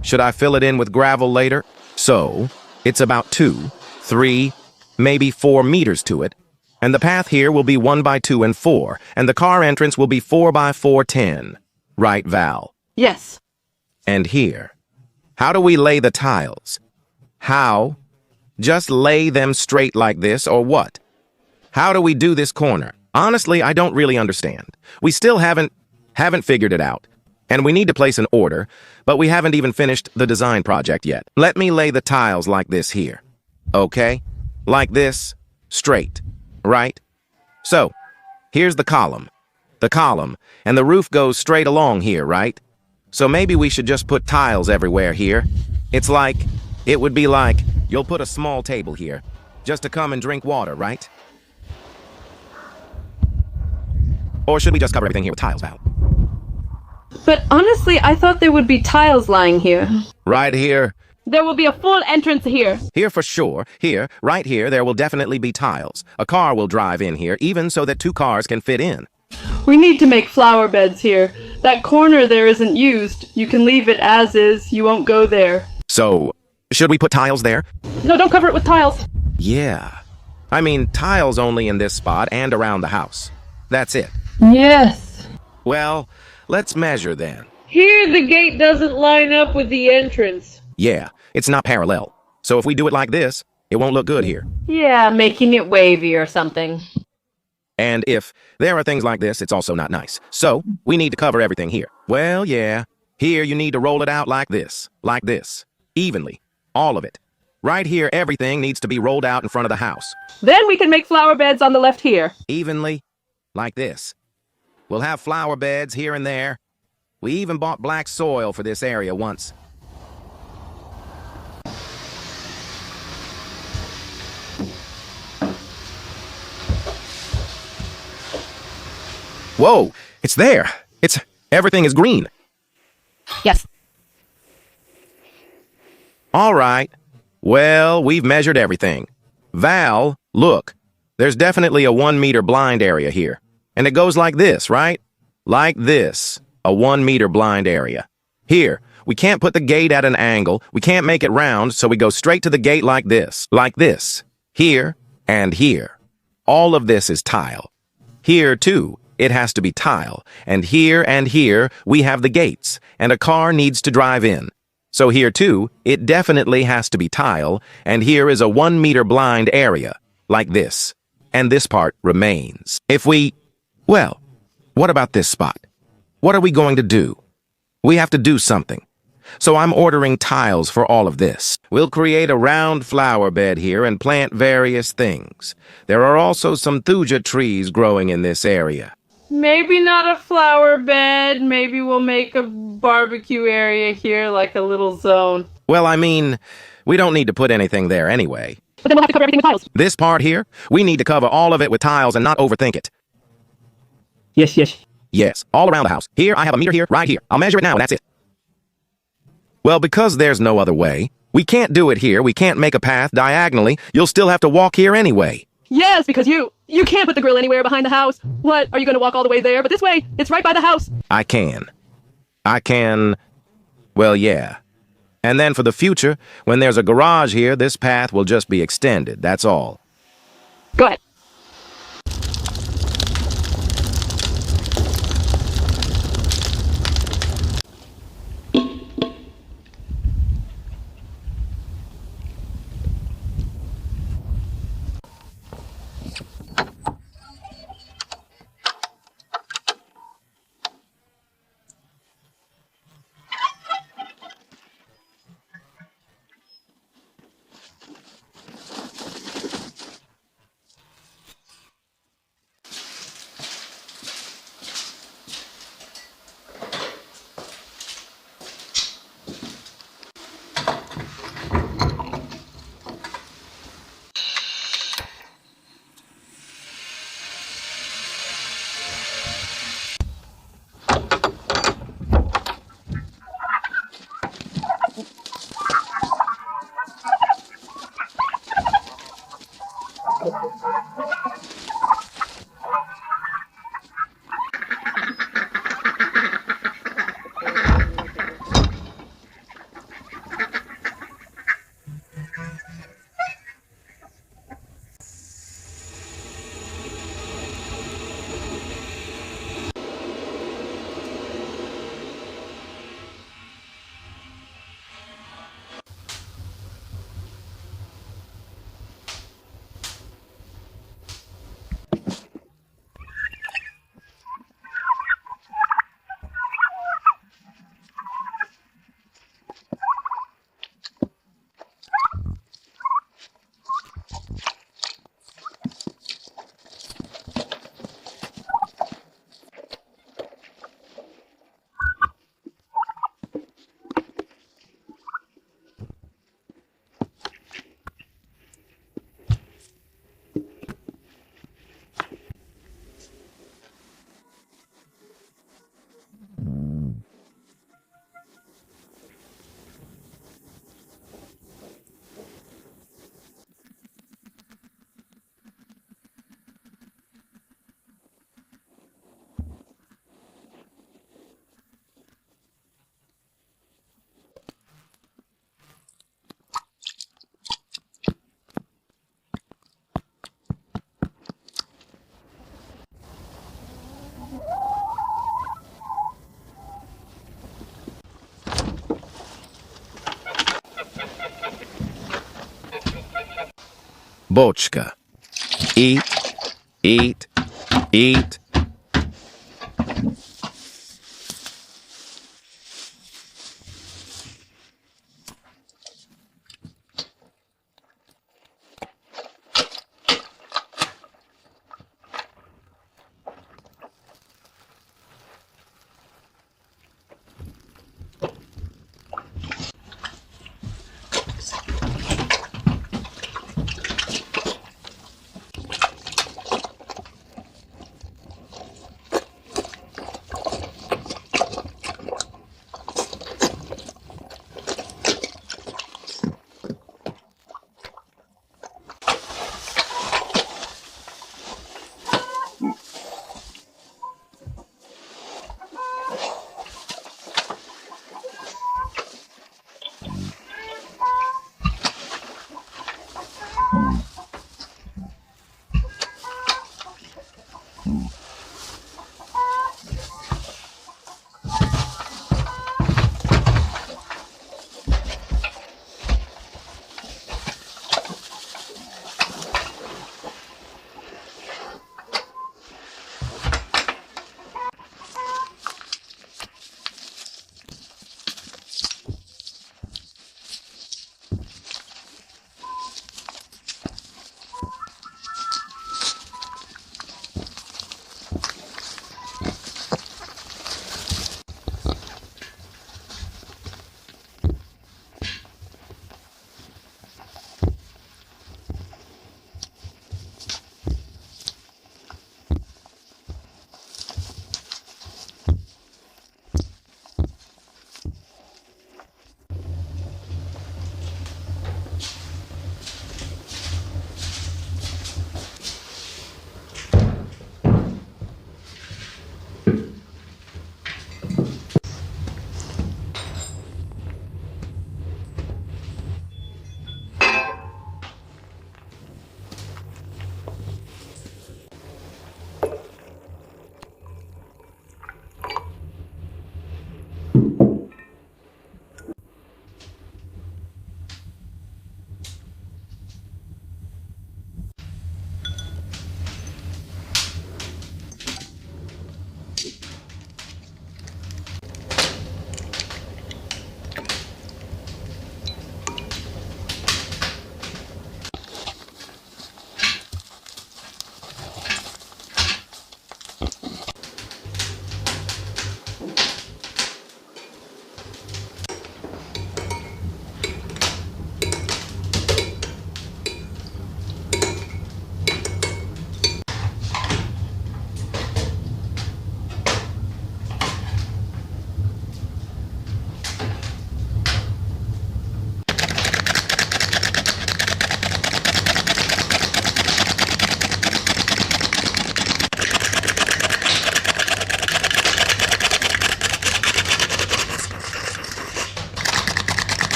Should I fill it in with gravel later? So, it's about 2, 3, maybe 4 meters to it. And the path here will be 1 by 2 and 4, and the car entrance will be 4 by 4, 10. Right, Val? Yes. And here. How do we lay the tiles? How? Just lay them straight like this, or what? How do we do this corner? Honestly, I don't really understand. We still haven't figured it out. And we need to place an order, but we haven't even finished the design project yet. Let me lay the tiles like this here. Okay? Like this, straight. Right? So, here's the column. And the roof goes straight along here, right? So maybe we should just put tiles everywhere here. It would be like, you'll put a small table here, just to come and drink water, right? Or should we just cover everything here with tiles, Val? But honestly, I thought there would be tiles lying here. Right here. There will be a full entrance here. Here for sure. Here, right here, there will definitely be tiles. A car will drive in here, even so that 2 cars can fit in. We need to make flower beds here. That corner there isn't used. You can leave it as is. You won't go there. So, should we put tiles there? No, don't cover it with tiles. Yeah. I mean, tiles only in this spot and around the house. That's it. Yes. Well, let's measure then. Here the gate doesn't line up with the entrance. Yeah, it's not parallel. So if we do it like this, it won't look good here. Yeah, making it wavy or something. And if there are things like this, it's also not nice. So we need to cover everything here. Well, yeah. Here you need to roll it out like this, evenly, all of it. Right here, everything needs to be rolled out in front of the house. Then we can make flower beds on the left here. Evenly, like this. We'll have flower beds here and there. We even bought black soil for this area once. Whoa, it's there. Everything is green. Yes. All right. Well, we've measured everything. Val, look. There's definitely a 1 meter blind area here. And it goes like this, right? Like this. A 1 meter blind area. Here, we can't put the gate at an angle. We can't make it round, so we go straight to the gate like this. Like this. Here and here. All of this is tile. Here, too. It has to be tile, and here, we have the gates, and a car needs to drive in. So here too, it definitely has to be tile, and here is a 1 meter blind area, like this, and this part remains. Well, what about this spot? What are we going to do? We have to do something. So I'm ordering tiles for all of this. We'll create a round flower bed here and plant various things. There are also some thuja trees growing in this area. Maybe not a flower bed. Maybe we'll make a barbecue area here, like a little zone. Well, I mean, we don't need to put anything there anyway. But then we'll have to cover everything with tiles. This part here, we need to cover all of it with tiles and not overthink it. Yes, yes. Yes, all around the house. Here, I have a meter here, right here. I'll measure it now, and that's it. Well, because there's no other way, we can't do it here. We can't make a path diagonally. You'll still have to walk here anyway. Yes, because you can't put the grill anywhere behind the house. What, are you going to walk all the way there? But this way, it's right by the house. I can. Well, yeah. And then for the future, when there's a garage here, this path will just be extended, that's all. Go ahead. Bochka. Eat, eat, eat.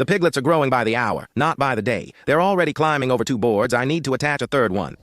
The piglets are growing by the hour, not by the day. They're already climbing over 2 boards. I need to attach a 3rd one.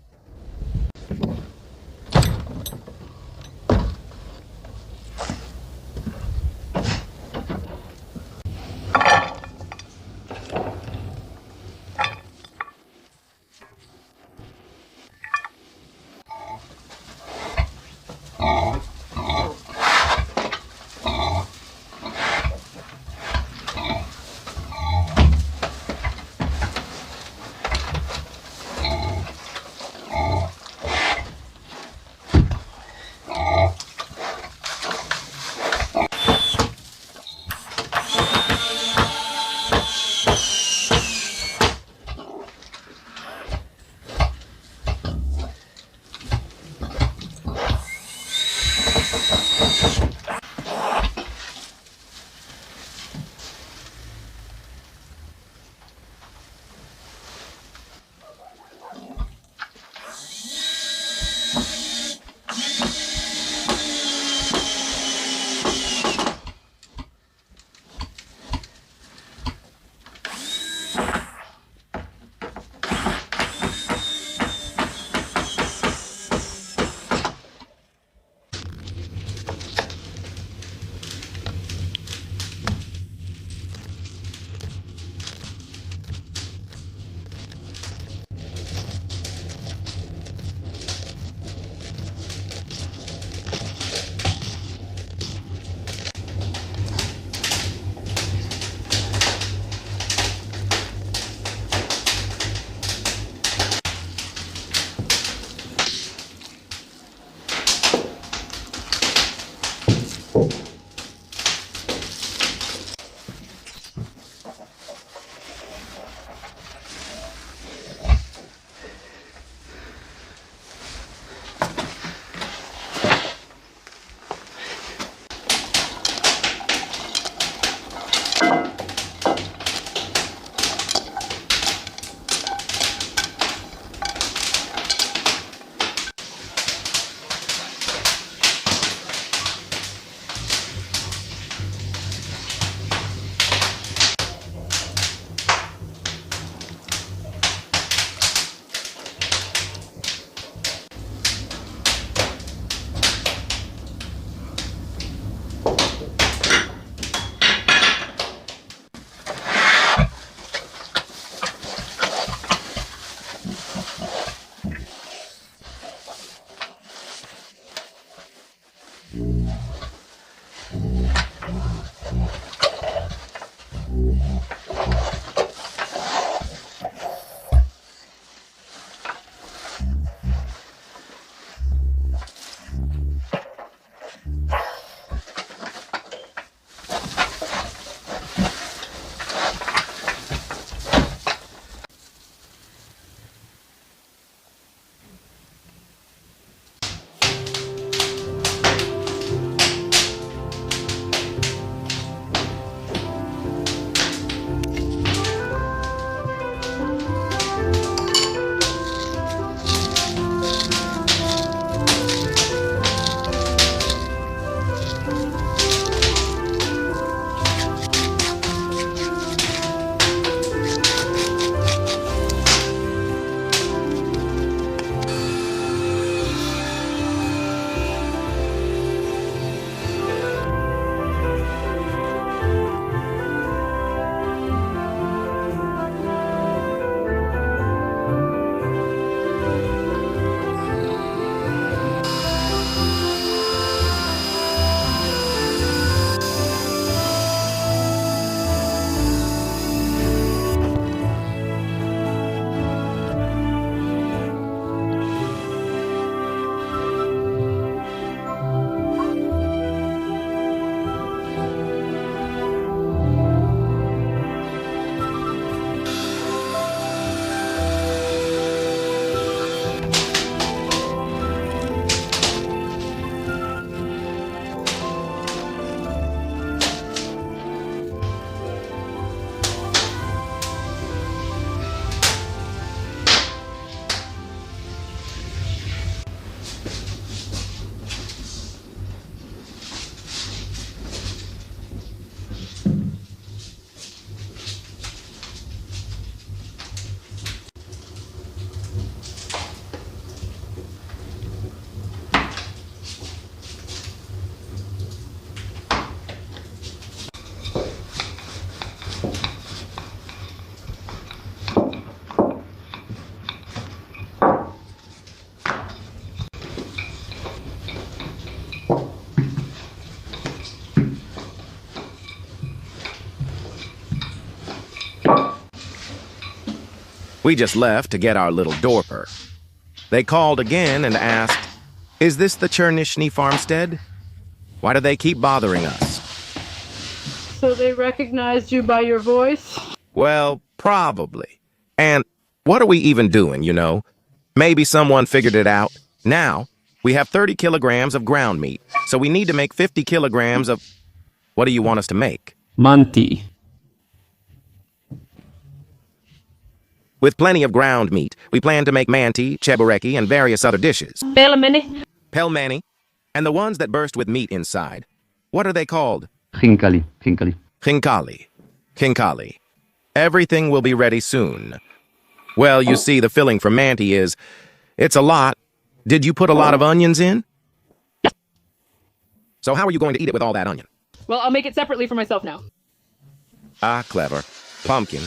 We just left to get our little dorper. They called again and asked, "Is this the Chernishny farmstead? Why do they keep bothering us?" So they recognized you by your voice? Well, probably. And what are we even doing, you know? Maybe someone figured it out. Now, we have 30 kilograms of ground meat, so we need to make 50 kilograms of... What do you want us to make? Manti. With plenty of ground meat, we plan to make manti, chebureki, and various other dishes. Pelmeni? Pelmeni, and the ones that burst with meat inside. What are they called? Khinkali. Khinkali. Khinkali. Khinkali. Everything will be ready soon. Well, you see, the filling for manti is... It's a lot. Did you put a lot of onions in? So how are you going to eat it with all that onion? Well, I'll make it separately for myself now. Ah, clever. Pumpkin.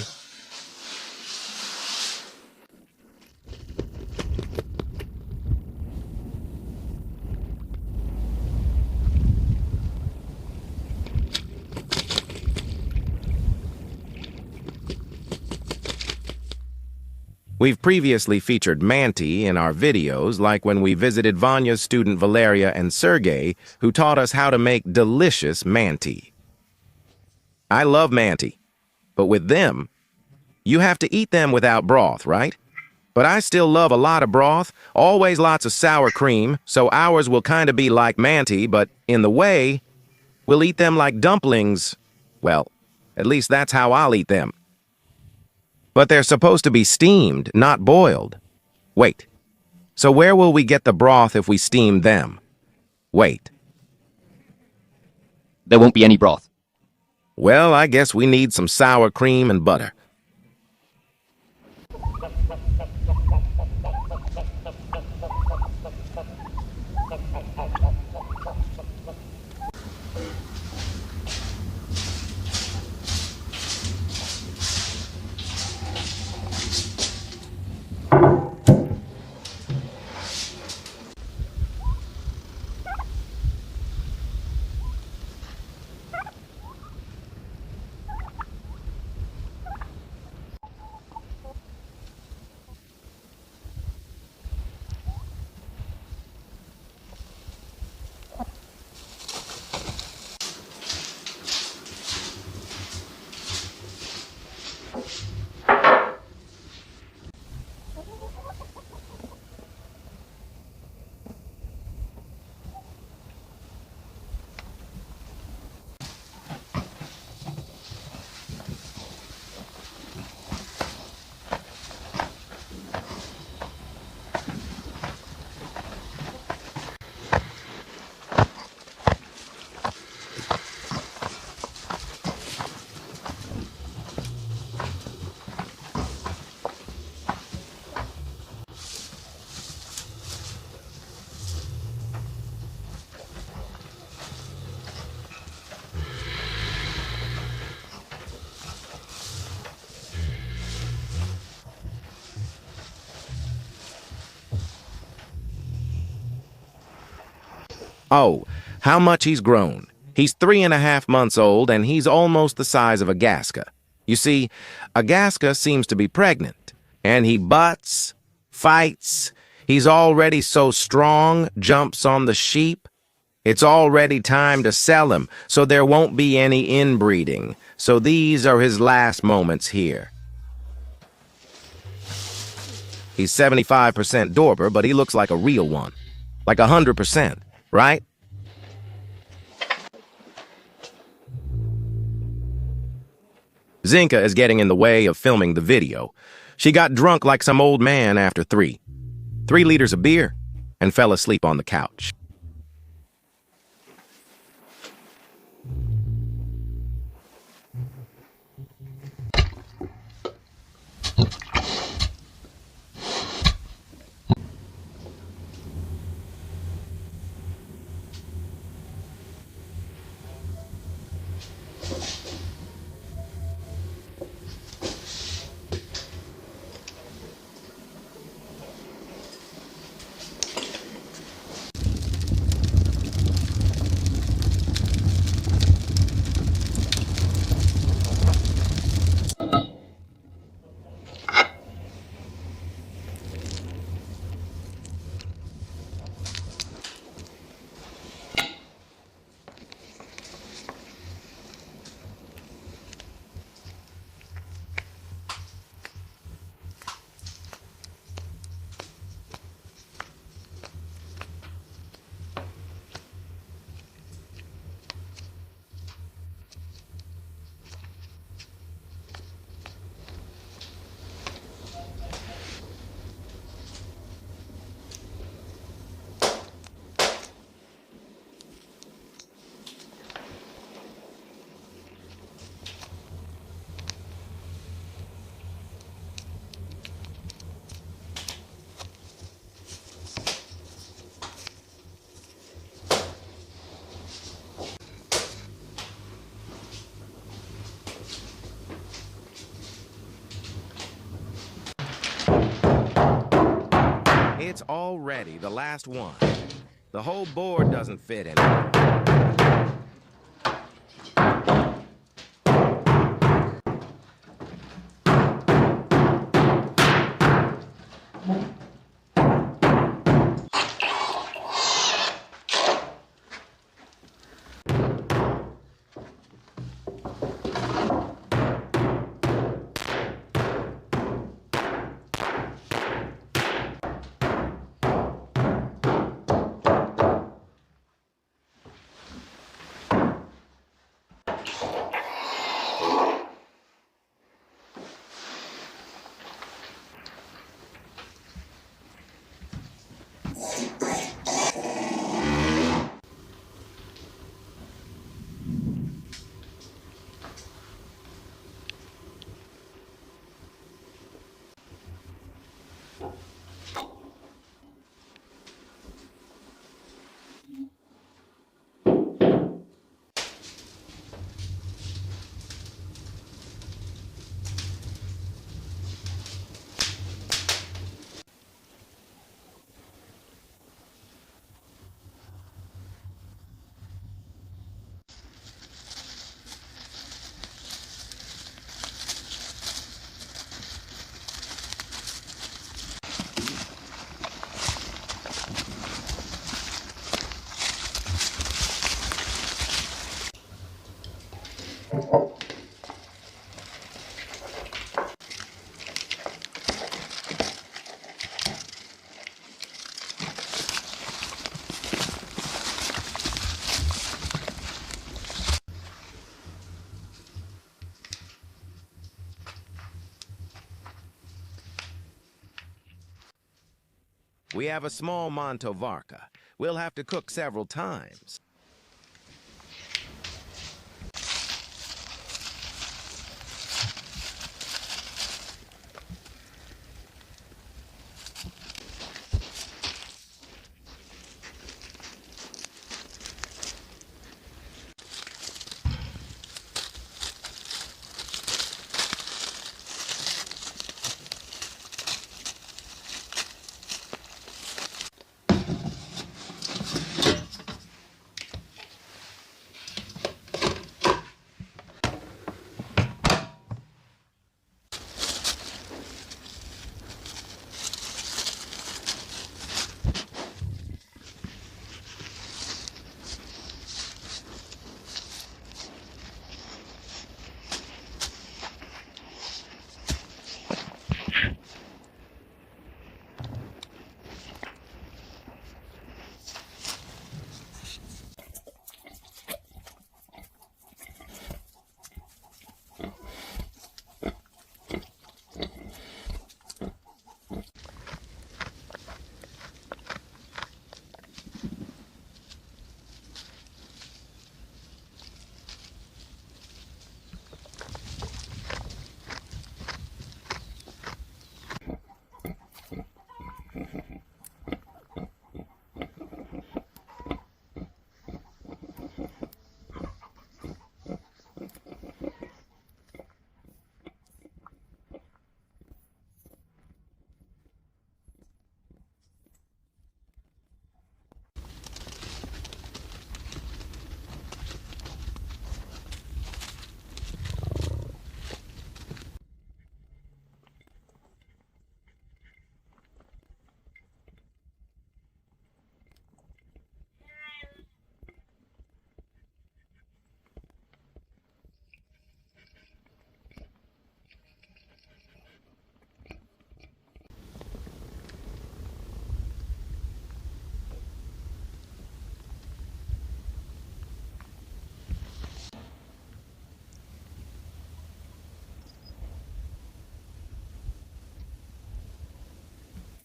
We've previously featured manti in our videos, like when we visited Vanya's student Valeria and Sergey, who taught us how to make delicious manti. I love manti, but with them, you have to eat them without broth, right? But I still love a lot of broth, always lots of sour cream, so ours will kind of be like manti, but in the way, we'll eat them like dumplings. Well, at least that's how I'll eat them. But they're supposed to be steamed, not boiled. Wait, so where will we get the broth if we steam them? Wait. There won't be any broth. Well, I guess we need some sour cream and butter. Oh, how much he's grown. He's 3.5 months old, and he's almost the size of a Gasca. You see, a Gasca seems to be pregnant, and he butts, fights. He's already so strong, jumps on the sheep. It's already time to sell him, so there won't be any inbreeding. So these are his last moments here. He's 75% Dorper, but he looks like a real one. Like 100%. Right? Zinka is getting in the way of filming the video. She got drunk like some old man after 3 liters of beer and fell asleep on the couch. It's already the last one. The whole board doesn't fit in it. We have a small Montovarca. We'll have to cook several times.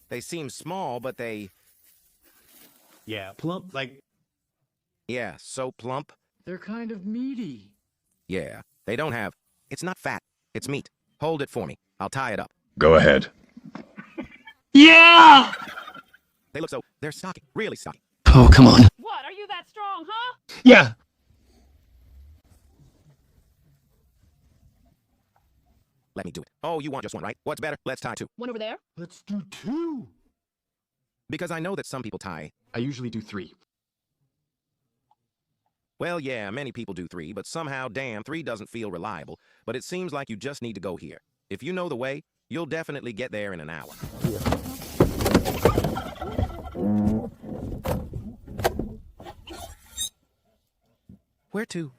They seem small, but they... Yeah, plump, like... Yeah, so plump. They're kind of meaty. Yeah, they don't have... It's not fat. It's meat. Hold it for me. I'll tie it up. Go ahead. Yeah! They look so... They're stocky. Really stocky. Oh, come on. What? Are you that strong, huh? Yeah. Let me do it. Oh, you want just one, right? What's better? Let's tie two. One over there? Let's do two. Because I know that some people tie. I usually do 3. Well, yeah, many people do 3, but somehow, damn, 3 doesn't feel reliable. But it seems like you just need to go here. If you know the way, you'll definitely get there in an hour. Where to?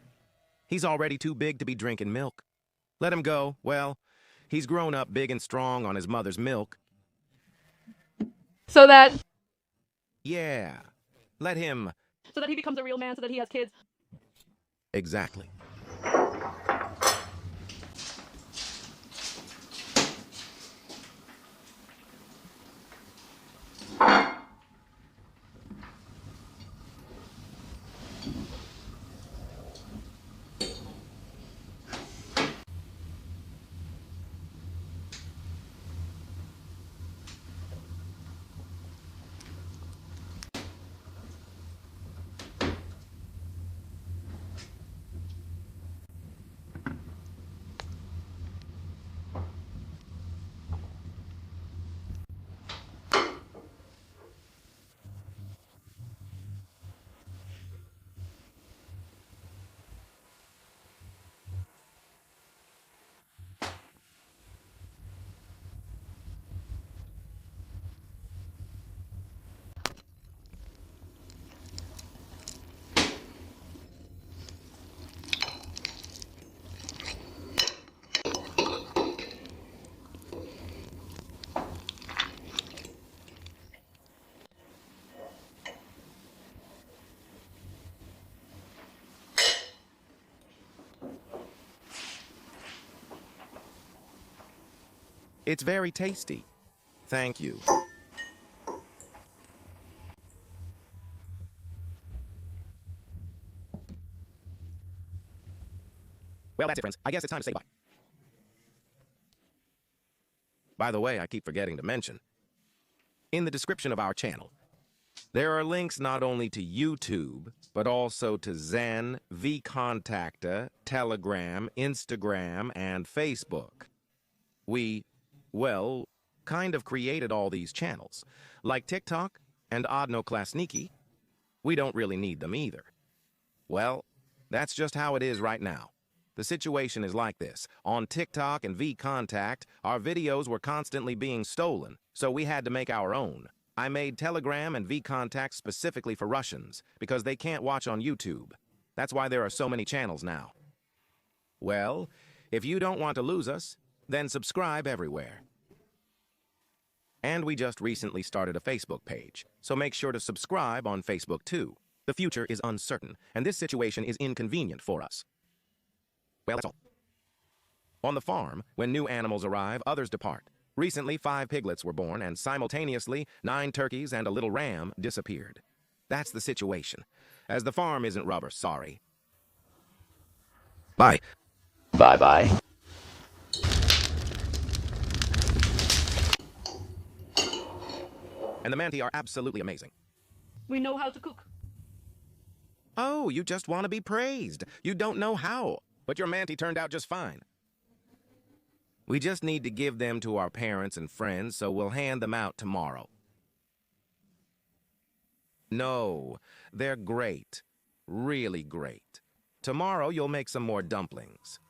He's already too big to be drinking milk. Let him go. Well, he's grown up big and strong on his mother's milk. So that Yeah. Let him. so that he becomes a real man, so that he has kids. Exactly. It's very tasty. Thank you. Well, that's it, friends. I guess it's time to say bye. By the way, I keep forgetting to mention, in the description of our channel, there are links not only to YouTube, but also to Zen, vContacta, Telegram, Instagram, and Facebook. We, well, kind of created all these channels. Like TikTok and Odnoklasniki, we don't really need them either. Well, that's just how it is right now. The situation is like this. On TikTok and vContact, our videos were constantly being stolen, so we had to make our own. I made Telegram and vContact specifically for Russians, because they can't watch on YouTube. That's why there are so many channels now. Well, if you don't want to lose us, then subscribe everywhere. And we just recently started a Facebook page, so make sure to subscribe on Facebook too. The future is uncertain, and this situation is inconvenient for us. Well, that's all. On the farm, when new animals arrive, others depart. Recently, 5 piglets were born, and simultaneously, 9 turkeys and a little ram disappeared. That's the situation. As the farm isn't rubber, sorry. Bye. Bye-bye. And the manti are absolutely amazing. We know how to cook. Oh, you just want to be praised. You don't know how. But your manti turned out just fine. We just need to give them to our parents and friends, so we'll hand them out tomorrow. No, they're great. Really great. Tomorrow you'll make some more dumplings.